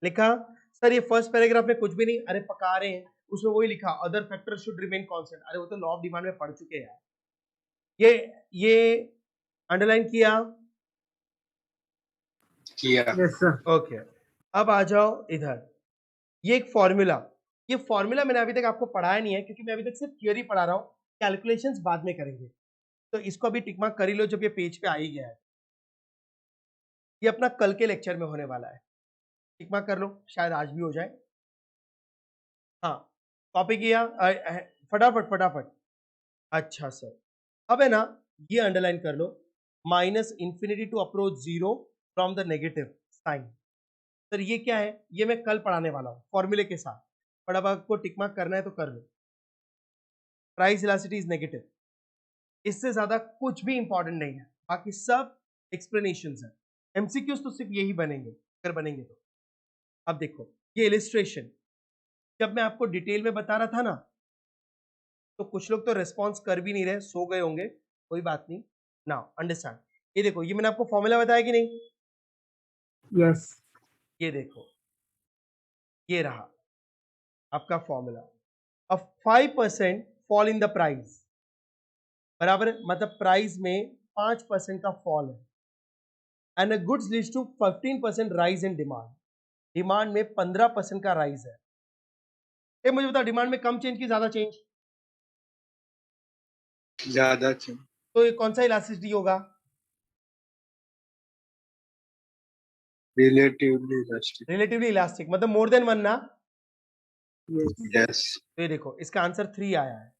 लिखा सर ये फर्स्ट पैराग्राफ में कुछ भी नहीं, अरे पका रहे हैं, उसमें वही लिखा other factor should remain constant, अरे वो तो लॉ ऑफ डिमांड में पढ़ चुके हैं। ये अंडरलाइन किया Yes, sir. ओके। अब आ जाओ इधर, ये एक फॉर्मूला, ये फॉर्मूला मैंने अभी तक आपको पढ़ाया नहीं है क्योंकि मैं अभी तक सिर्फ थियोरी पढ़ा रहा हूँ, कैलकुलेशंस बाद में करेंगे, तो इसको अभी टिक मार्क कर ही लो जब ये पेज पे आ ही गया है। ये अपना कल के लेक्चर में होने वाला है, टिक मार्क कर लो, शायद आज भी हो जाए। हाँ कॉपी किया, फटाफट फटाफट। अच्छा सर, अब है ना ये अंडरलाइन कर लो, minus infinity to approach zero from the negative sign. Sir ये क्या है, ये मैं कल पढ़ाने वाला हूँ फॉर्मूले के साथ, पर अब आपको टिक मार्क करना है तो कर लो। प्राइस इलास्टिसिटी इज नेगेटिव, इससे ज्यादा कुछ भी इंपॉर्टेंट नहीं है, बाकी सब एक्सप्लेनेशंस है। एमसीक्यूज तो सिर्फ यही बनेंगे अगर बनेंगे तो। अब देखो ये इलिस्ट्रेशन जब मैं आपको डिटेल में बता रहा था ना, तो कुछ लोग तो रेस्पॉन्स कर भी नहीं रहे, सो गए होंगे, कोई बात नहीं। नाउ अंडरस्टैंड, ये देखो ये मैंने आपको फॉर्मूला बताया कि नहीं, Yes. ये देखो ये रहा आपका फॉर्मूला। अब 5% फॉल इन द प्राइस बराबर है, मतलब प्राइस में 5% का फॉल है, and a goods leads to 15% rise in demand, demand में 15% का राइज है। ये मुझे बता डिमांड में कम चेंज की ज्यादा चेंज, ज्यादा चेंज। तो ये कौन सा इलास्टिसिटी होगा, रिलेटिवली इलास्टिक। रिलेटिवली इलास्टिक, मतलब मोर देन वन ना। Yes. यस। तो ये देखो इसका आंसर 3 आया है।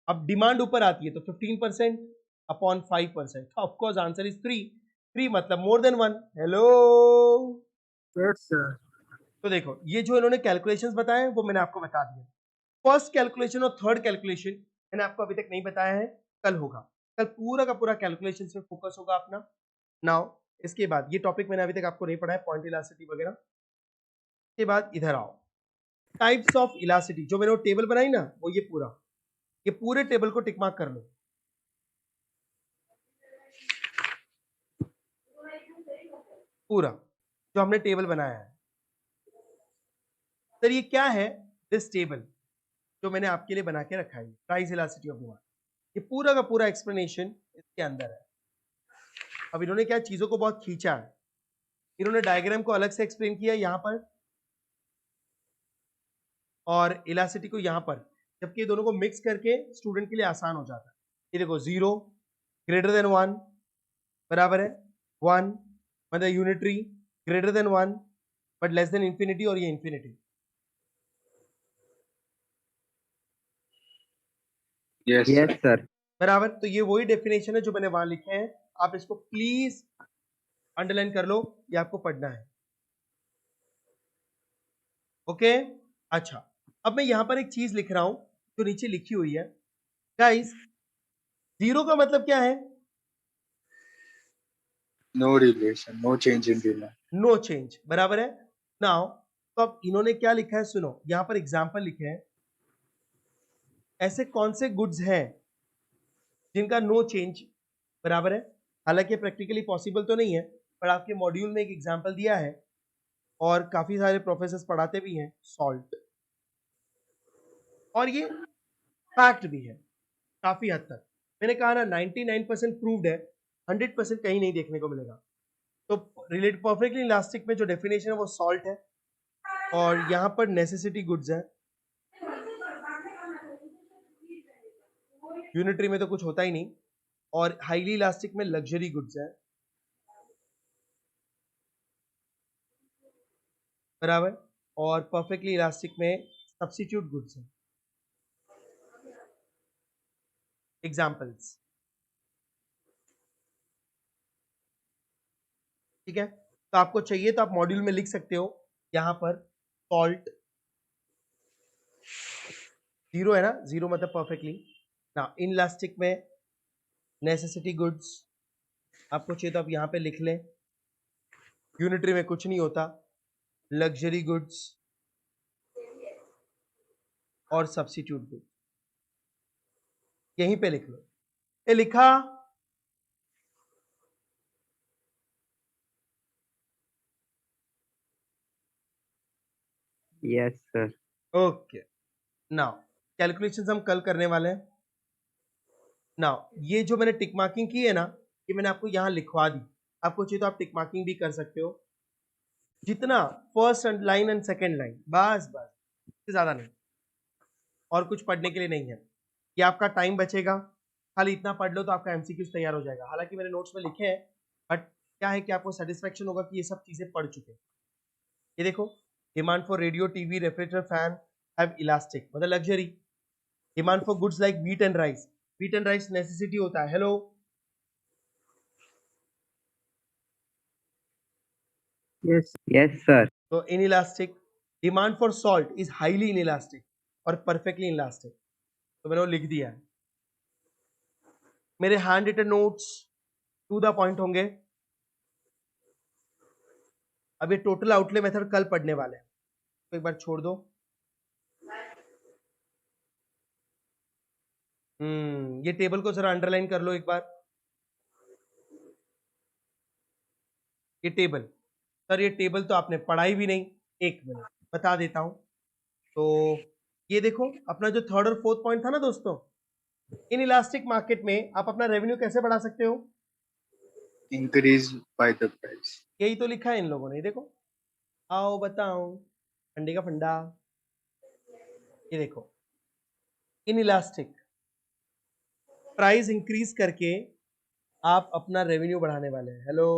अब डिमांड ऊपर आती है तो 15% अपॉन 5%, तो ऑफकोर्स आंसर इज 3, 3 मतलब मोर than one. Hello, Yes, sir. तो देखो ये जो इन्होंने कैलकुलेशंस बताए वो मैंने आपको बता दिया। फर्स्ट कैलकुलेशन और थर्ड कैलकुलेशन मैंने आपको अभी तक नहीं बताया है, कल होगा, कल पूरा का पूरा कैलकुलेशन पे फोकस होगा अपना। नाउ इसके बाद ये टॉपिक मैंने अभी तक आपको नहीं पढ़ा है, पॉइंट इलास्टिसिटी वगैरह। इसके बाद इधर आओ, टाइप्स ऑफ इलास्टिसिटी, जो मैंने वो टेबल बनाई ना, वो ये पूरे टेबल को टिक मार्क कर लो। पूरा जो हमने टेबल बनाया है, सर ये क्या है, दिस टेबल जो मैंने आपके लिए बना के रखा है, प्राइस इलास्टिसिटी ऑफ डिमांड, ये पूरा का पूरा एक्सप्लेनेशन इसके अंदर है। अब इन्होंने क्या चीजों को बहुत खींचा है, इन्होंने डायग्राम को अलग से एक्सप्लेन किया यहाँ पर और इलास्टिसिटी को यहाँ पर, जबकि ये दोनों को मिक्स करके स्टूडेंट के लिए आसान हो जाता है। ये देखो 0 ग्रेटर देन 1 बराबर है 1, मतलब unitary, greater than 1 but less than infinity, और ये इंफिनिटी। Yes sir. बराबर, तो ये वही डेफिनेशन है जो मैंने वहां लिखे हैं, आप इसको प्लीज अंडरलाइन कर लो, ये आपको पढ़ना है। ओके अच्छा, अब मैं यहां पर एक चीज लिख रहा हूं जो नीचे लिखी हुई है गाइस, 0 का मतलब क्या है, no relation, no change in demand. No change, बराबर है। नाउ तो अब इन्होंने क्या लिखा है सुनो, यहां पर एग्जांपल लिखे हैं, ऐसे कौन से गुड्स हैं जिनका नो चेंज बराबर है। हालांकि प्रैक्टिकली पॉसिबल तो नहीं है, पर आपके मॉड्यूल में एक एग्जांपल दिया है और काफी सारे प्रोफेसर पढ़ाते भी हैं, सॉल्ट, और ये फैक्ट भी है काफी हद तक। मैंने कहा ना 99% प्रूव्ड है, 100% कहीं नहीं देखने को मिलेगा। तो रिलेट परफेक्टली इलास्टिक में जो डेफिनेशन है वो सॉल्ट है, और यहाँ पर नेसेसिटी गुड्स है, यूनिटरी में तो कुछ होता ही नहीं, और हाईली इलास्टिक में लग्जरी गुड्स है, बराबर, और परफेक्टली इलास्टिक में सब्स्टिट्यूट गुड्स है। एग्जाम्पल्स, ठीक है, तो आपको चाहिए तो आप मॉड्यूल में लिख सकते हो, यहां पर सॉल्ट 0 है ना, 0 मतलब परफेक्टली, ना इनलास्टिक में नेसेसिटी गुड्स, आपको चाहिए तो आप यहाँ पे लिख लें, यूनिटरी में कुछ नहीं होता, लग्जरी गुड्स और सब्स्टिट्यूट गुड्स, यहीं पे लिख लो। ये लिखा? Yes sir. Okay, now calculations हम कल करने वाले हैं। नाउ ये जो मैंने टिक मार्किंग की है ना, ये मैंने आपको यहाँ लिखवा दी, आपको चाहिए तो आप टिक मार्किंग भी कर सकते हो, जितना first line and second line, बस बस, इससे ज्यादा नहीं, और कुछ पढ़ने के लिए नहीं है। ये आपका टाइम बचेगा, खाली इतना पढ़ लो तो आपका एमसीक्यूज तैयार हो जाएगा। हालांकि मैंने नोट्स में लिखे हैं, बट क्या है कि आपको सेटिस्फेक्शन होगा कि ये सब चीजें पढ़ चुके हैं। ये देखो, demand for radio, TV, refrigerator, fan have elastic, मतलब luxury. Demand for goods like wheat and rice, wheat and rice necessity होता है। Hello, Yes. Yes sir. तो inelastic. Demand for salt is highly inelastic और perfectly elastic, तो मैंने वो लिख दिया है। मेरे handwritten notes to the point होंगे। अब ये टोटल आउटले मेथड कल पढ़ने वाले हैं, तो एक बार छोड़ दो। ये टेबल को जरा अंडरलाइन कर लो एक बार। ये टेबल, सर ये टेबल तो आपने पढ़ाई भी नहीं, एक मिनट बता देता हूं। तो ये देखो, अपना जो थर्ड और फोर्थ पॉइंट था ना दोस्तों, इन इलास्टिक मार्केट में आप अपना रेवेन्यू कैसे बढ़ा सकते हो? Increase by the price. यही तो लिखा है इन लोगों ने, देखो, आओ बताओ, फंडे का फंडा। ये देखो, इन इलास्टिक प्राइस इंक्रीज करके आप अपना रेवेन्यू बढ़ाने वाले हैं। हेलो,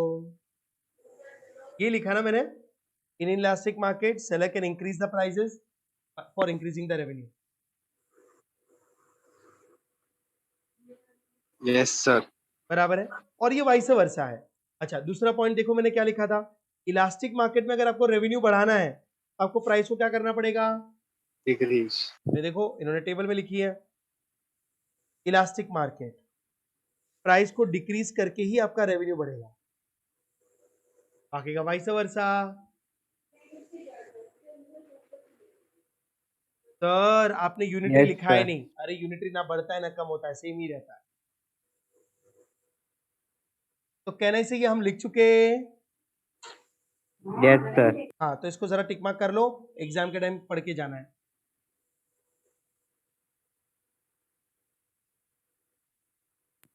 ये लिखा ना मैंने, in elastic market seller can increase the prices for increasing the revenue. Yes sir. बराबर है, और ये वाइस वर्सा है। अच्छा, दूसरा पॉइंट देखो मैंने क्या लिखा था, इलास्टिक मार्केट में अगर आपको रेवेन्यू बढ़ाना है, आपको प्राइस को क्या करना पड़ेगा? डिक्रीज। ये देखो, इन्होंने टेबल में लिखी है, इलास्टिक मार्केट प्राइस को डिक्रीज करके ही आपका रेवेन्यू बढ़ेगा, बाकी का वाइस वर्सा। सर आपने यूनिटरी Yes, लिखा है sir. नहीं। अरे यूनिटरी ना बढ़ता है ना कम होता है, सेम ही रहता है। तो कहने से ये हम लिख चुके। Yes sir. हाँ, तो इसको जरा टिक मार्क कर लो, एग्जाम के टाइम पढ़ के जाना है।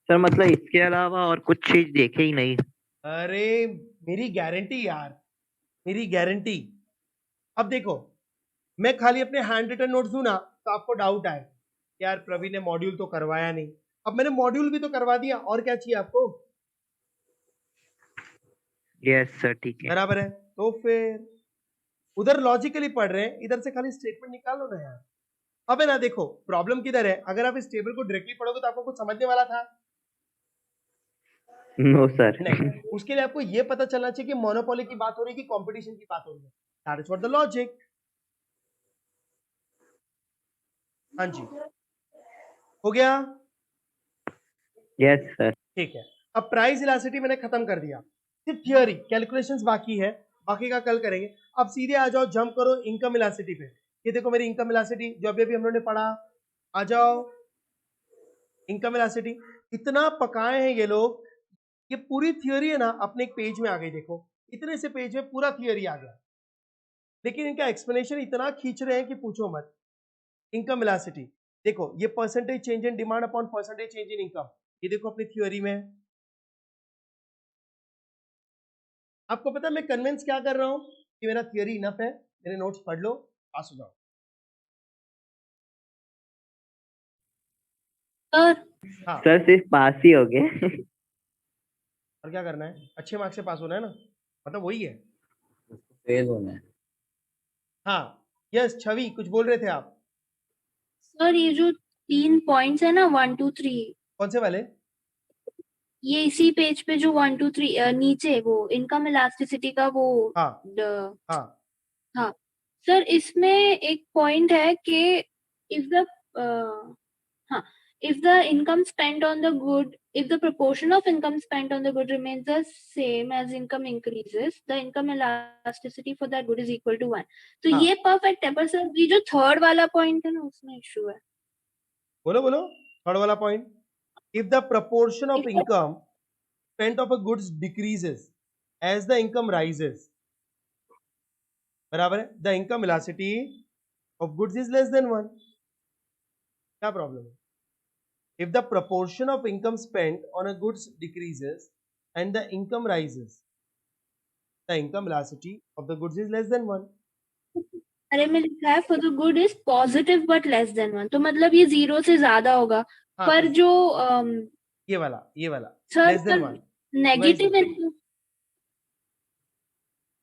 सर मतलब इसके अलावा और कुछ चीज देखे ही नहीं। अरे मेरी गारंटी यार, मेरी गारंटी। अब देखो, मैं खाली अपने हैंड रिटन नोट्स दूं ना, तो आपको डाउट आए, यार प्रवीण ने मॉड्यूल तो करवाया नहीं। अब मैंने मॉड्यूल भी तो करवा दिया, और क्या चाहिए आपको? यस सर, ठीक है। बराबर है, तो फिर उधर लॉजिकली पढ़ रहे हैं, इधर से खाली स्टेटमेंट निकाल लो ना यार। अब है ना, देखो प्रॉब्लम किधर है, अगर आप इस टेबल को डायरेक्टली पढ़ोगे तो आपको कुछ समझने वाला था नो सर। नहीं। उसके लिए आपको ये पता चलना चाहिए कि मोनोपोली की बात हो रही है कि कंपटीशन की बात हो रही है। That is what the logic. हाँ जी, हो गया? Yes sir. ठीक है, अब प्राइस इलास्टिसिटी मैंने खत्म कर दिया, सिर्फ थियोरी कैलकुलेशंस बाकी है, बाकी का कल करेंगे। अब सीधे आ जाओ, जंप करो इनकम इलास्टिसिटी पे। ये देखो मेरी इनकम इलास्टिसिटी जो अभी हम लोगों ने पढ़ा, आ जाओ इनकम इलास्टिसिटी। इतना पकाए हैं ये लोग, ये पूरी थियोरी है ना अपने एक पेज में आ गई। देखो इतने से पेज में पूरा थियोरी आ गया, लेकिन इनका एक्सप्लेनेशन इतना खींच रहे हैं कि पूछो मत। इनकम इलास्टिसिटी देखो, ये percentage change in demand upon percentage change in income, ये देखो अपनी थ्योरी में। आपको पता है मैं कन्विंस क्या कर रहा हूं कि मेरा थ्योरी इनफ है, मेरे नोट्स पढ़ लो, पास हो जाओ। सर हाँ, सर सिर्फ पास ही हो गए। और क्या करना है, अच्छे मार्क्स से पास होना है ना, मतलब वही है। फेल होना है। हाँ यस, छवि कुछ बोल रहे थे आप? सर ये जो 3 पॉइंट्स है ना 1 2 3, कौन से वाले? ये इसी पेज पे जो 1 2 3 नीचे वो इनकम इलास्टिसिटी का वो हाँ हाँ हाँ, सर इसमें एक पॉइंट है कि इफ द हाँ if the income spent on the good, if the proportion of income spent on the good remains the same as income increases, the income elasticity for that good is equal to 1. तो हाँ. ये perfect है, पर sir ये जो third वाला point है ना उसमें issue है. बोलो बोलो थर्ड वाला point. If the proportion of If the- income spent of a goods decreases as the income rises, बराबर है, the income elasticity of goods is less than 1. क्या प्रॉब्लम है? If the proportion of income spent on a goods decreases and the income rises, the income elasticity of the goods is less than 1. अरे में लिखा है for the good is positive but less than 1, तो मतलब ये 0 से ज्यादा होगा. हाँ, पर जो ये वाला sir less than 1. Negative Why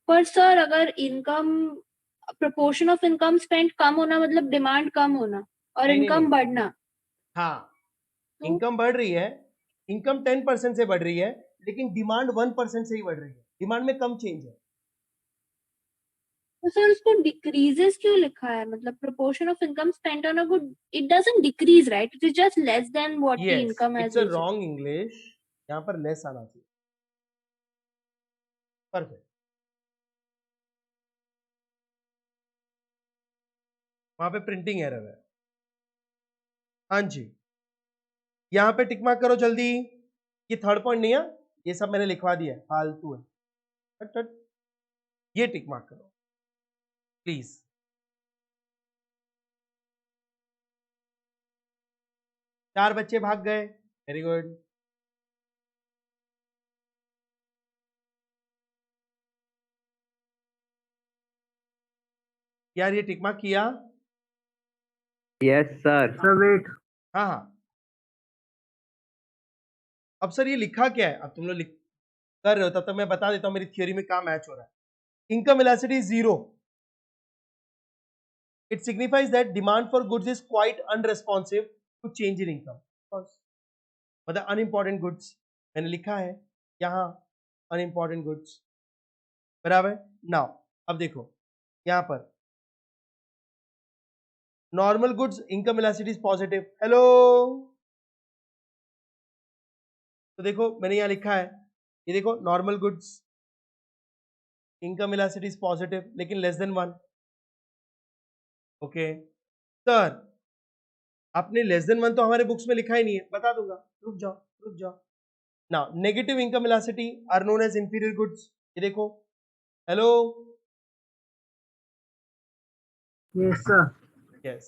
पर सर अगर income proportion of income spend कम होना मतलब डिमांड कम होना और नहीं, इनकम नहीं. बढ़ना. हाँ, तो- इनकम बढ़ रही है, इनकम 10% से बढ़ रही है, लेकिन डिमांड 1% से ही बढ़ रही है. डिमांड में कम चेंज है. तो सर उसको डिक्रीजेस क्यों लिखा है? मतलब proportion of income spend on a good, it doesn't decrease right, it is just less than what the Yes, income it's has a wrong English. यहाँ पर लेस आना चाहिए. परफेक्ट. वहां पे प्रिंटिंग एरर है. हाँ जी, यहाँ पे टिक मार्क करो जल्दी. ये थर्ड पॉइंट नहीं है, ये सब मैंने लिखवा दिया है, फालतू है. हट हट. ये टिक मार्क करो प्लीज. चार बच्चे भाग गए. Very good. यार ये टिक मार्क किया? Yes sir. Sir, wait. हाँ हाँ. अब सर ये लिखा क्या है? अब तुम लोग कर रहे हो तब तक मैं बता देता हूं मेरी थ्योरी में क्या मैच हो रहा है. Income elasticity is 0. It signifies that demand for goods is quite unresponsive to change in income. मतलब अनइम्पॉर्टेंट गुड्स मैंने लिखा है यहाँ, अनइम्पॉर्टेंट गुड्स. बराबर. नाउ अब देखो यहाँ पर normal goods income elasticity is positive. Hello. तो देखो मैंने यहाँ लिखा है, ये देखो normal goods income elasticity is positive लेकिन लेस देन 1. ओके सर, आपने लेस देन 1 तो हमारे बुक्स में लिखा ही नहीं है. बता दूंगा, रुक जाओ. Now negative income elasticity are known as inferior goods. ये देखो. हेलो. Yes, sir. यस.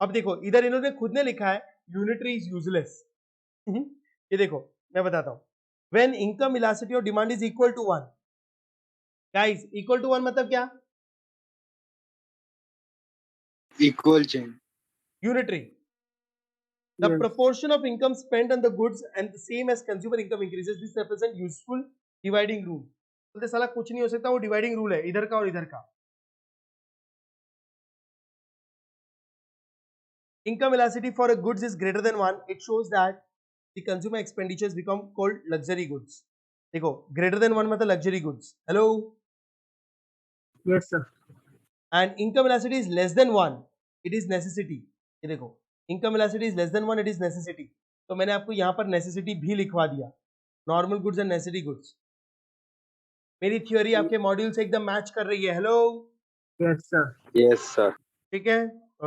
अब देखो इधर इन्होंने खुद ने लिखा है यूनिटरी इज यूजलेस. ये देखो मैं बताता हूं. व्हेन इनकम इलास्टिसिटी और demand is equal to 1, guys equal to 1 मतलब क्या? Equal change. Unitary. The Yes. proportion of income spent on the goods and the same as consumer income increases, this represent useful dividing rule. बोलते साला कुछ नहीं हो सकता, वो dividing rule है इधर का और इधर का. Income elasticity for a goods is greater than 1. It shows that the consumer expenditures become called luxury goods. देखो greater than 1 मतलब luxury goods. Hello. Yes, sir. And income elasticity is less than 1. It is necessity. ये देखो income elasticity is less than 1. It is necessity. तो मैंने आपको यहाँ पर necessity भी लिखवा दिया. Normal goods and necessity goods. मेरी थ्योरी आपके मॉड्यूल से एकदम मैच कर रही है. Hello. Yes, sir. Yes, sir. ठीक है.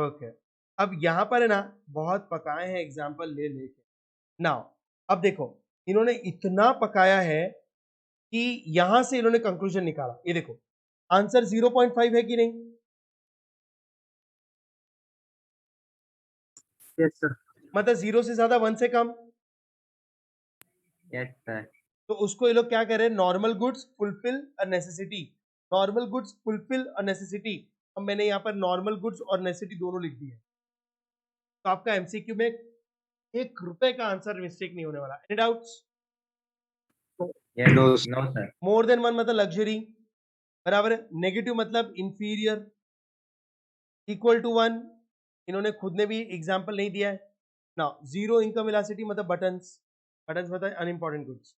ओके. अब यहाँ पर है ना बहुत पकाए हैं एग्जाम्पल ले लेके. नाउ अब देखो इन्होंने इतना पकाया है कि यहां से इन्होंने कंक्लूजन निकाला. ये देखो आंसर 0.5 है कि नहीं? Yes, sir. मतलब 0 से ज्यादा 1 से कम. Yes sir. तो उसको ये लोग क्या कह रहे हैं? Normal goods fulfil a necessity. Normal goods fulfil a necessity. अब मैंने यहाँ पर नॉर्मल गुड्स और नेसेसिटी दोनों लिख दिए. तो आपका एमसीक्यू में 1 रुपए का आंसर मिस्टेक नहीं होने वाला. Any doubts? No, no sir. More than 1 मतलब लग्जरी. बराबर. नेगेटिव मतलब इंफीरियर. इक्वल टू 1 इन्होंने खुद ने भी एग्जाम्पल नहीं दिया है ना. 0 इनकम इलास्टिसिटी मतलब बटन्स. बटन्स मतलब अनइम्पॉर्टेंट गुड्स.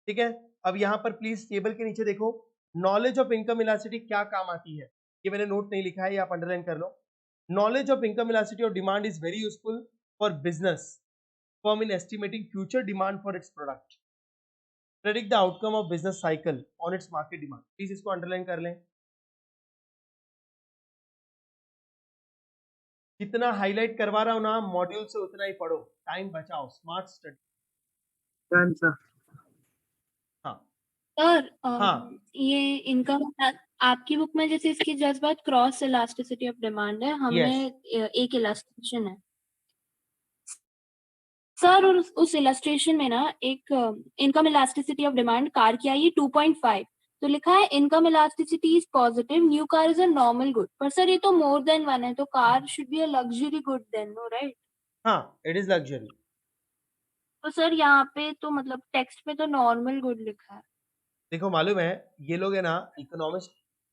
ठीक है. अब यहाँ पर प्लीज टेबल के नीचे देखो नॉलेज ऑफ इनकम इलास्टिसिटी क्या काम आती है. ये मैंने नोट नहीं लिखा है, ये आप अंडरलाइन कर लो. नॉलेज ऑफ इनकम इलास्टिसिटी और demand is very useful for business firm in estimating future demand for its product, predict the outcome of business cycle on its market demand. Please इसको underline कर लें। जितना highlight करवा रहा हूं ना module से उतना ही पढ़ो, टाइम बचाओ, स्मार्ट स्टडी। Done sir. हाँ सर हाँ ये इनकम आपकी बुक में जैसे इसकी जस्ट बात क्रॉस इलास्टिसिटी ऑफ डिमांड है, हमें एक इलास्ट्रेशन है सर, और उस इलस्ट्रेशन में ना एक income elasticity of demand car की आई है 2.5, तो लिखा है income elasticity is positive, new car is a normal good. पर सर ये तो मोर देन वन है, तो car should be a luxury good then, no right? हाँ, इट इज लग्जरी। तो सर यहाँ पे तो मतलब टेक्स्ट में तो नॉर्मल गुड लिखा है। देखो मालूम है ये लोग है ना इकोनॉमिक्स,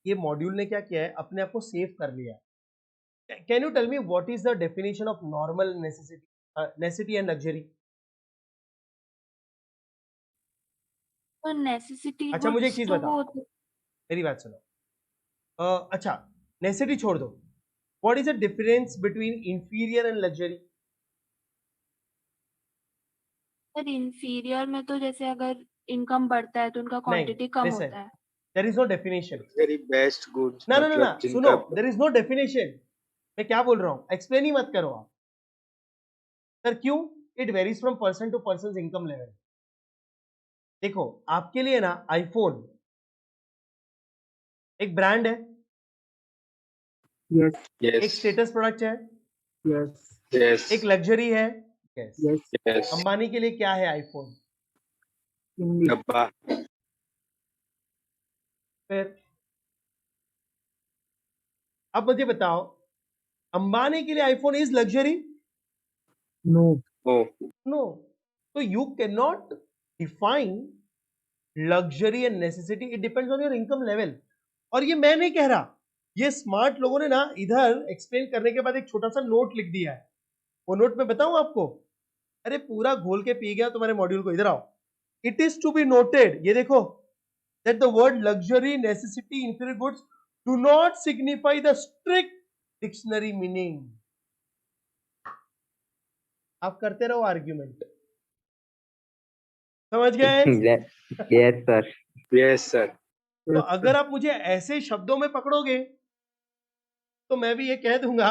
ये मॉड्यूल ने क्या किया है अपने आप को सेव कर लिया है। Can you tell me what is the definition of normal necessity and luxury? तो नेसेसिटी अच्छा मुझे एक चीज तो बताओ, वो तो मेरी बात सुनो। अच्छा नेसेसिटी छोड़ दो, what is the difference between inferior and luxury? Sir inferior में तो जैसे अगर इनकम बढ़ता है तो उनका नहीं, क्वांटिटी कम listen, होता है। there is no definition. Very best goods ना ना ना ना मतलब सुनो, जिनका there is no definition। मैं क्या बोल रहा हूँ, एक्सप्लेन ही मत करो आप। सर क्यों? It varies from person to person income level. देखो आपके लिए ना आईफोन एक ब्रांड है, यस एक यस स्टेटस प्रोडक्ट है, यस यस एक लग्जरी है। यस, यस यस अंबानी के लिए क्या है आईफोन? इंग्लिश डब्बा फिर अब मुझे बताओ, अंबानी के लिए iPhone is luxury? No oh no. तो you can not define luxury and necessity, it depends on your income level. और ये मैं नहीं कह रहा, ये स्मार्ट लोगों ने ना इधर एक्सप्लेन करने के बाद एक छोटा सा नोट लिख दिया है। वो नोट में बताऊं आपको? अरे पूरा घोल के पी गया तुम्हारे मॉड्यूल को, इधर आओ। It is to be noted, ये देखो, that the word luxury, necessity, inferior goods do not signify the strict dictionary meaning। आप करते रहो आर्ग्यूमेंट, समझ गए? Yes sir. यस सर तो अगर आप मुझे ऐसे शब्दों में पकड़ोगे तो मैं भी ये कह दूंगा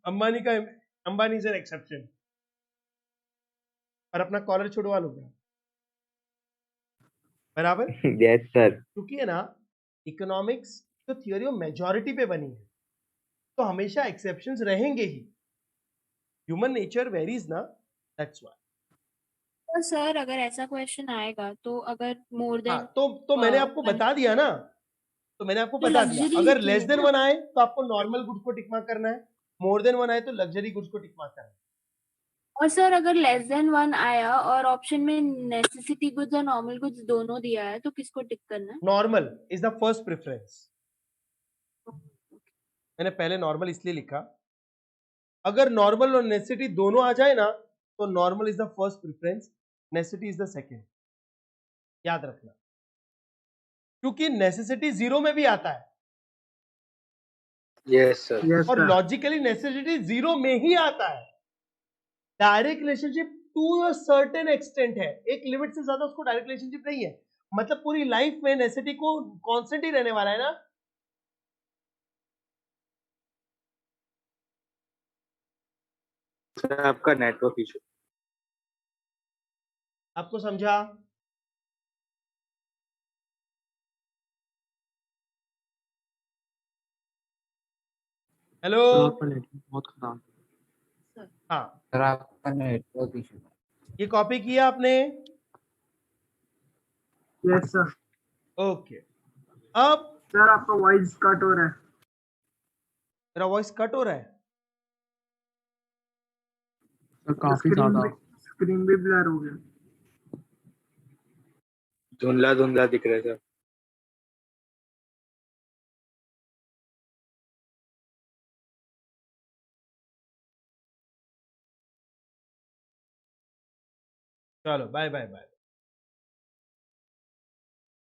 अंबानी इज एन एक्सेप्शन, और अपना कॉलर छुड़वा लूंगा, बराबर? Yes sir. क्योंकि है ना इकोनॉमिक्स तो थियोरी ऑफ मेजॉरिटी पे बनी है, तो हमेशा एक्सेप्शंस रहेंगे ही, ह्यूमन नेचर वेरीज ना, दैट्स व्हाई। तो सर अगर ऐसा क्वेश्चन आएगा तो अगर मोर हाँ देन तो मैंने आपको बता दिया ना, तो मैंने आपको तो बता दिया luxury अगर लिखी लेस है देन ना। वन आए तो आपको नॉर्मल गुड्स को टिक मार्क करना है, मोर देन वन आए तो लग्जरी गुड्स को टिक मार्क करना है। और सर अगर लेस देन वन आया और ऑप्शन में नेसेसिटी गुड्स और नॉर्मल गुड्स दोनों दिया है तो किसको टिक करना है? Normal is the first preference. मैंने पहले नॉर्मल इसलिए लिखा, अगर नॉर्मल और नेसेसिटी दोनों आ जाए ना तो normal is the first preference, necessity is the second, याद रखना, क्योंकि नेसेसिटी जीरो में भी आता है यस सर यस और सर लॉजिकली नेसेसिटी जीरो में ही आता है। Direct relationship to a certain extent है, एक लिमिट से ज्यादा उसको डायरेक्ट रिलेशनशिप नहीं है, मतलब पूरी लाइफ में नेसेसिटी को कांस्टेंट ही रहने वाला है ना। सर आपका नेटवर्क इशू आपको समझा? हेलो? बहुत खराब। हाँ, सर आपका नेटवर्क इशू ये कॉपी किया आपने? Yes sir. ओके, अब सर आपका वॉइस कट हो रहा है। मेरा वॉइस कट हो रहा है? सर काफी ज्यादा। स्क्रीन भी ब्लर हो गया। धुंधला धुंधला दिख रहा है सर। चलो बाय बाय बाय।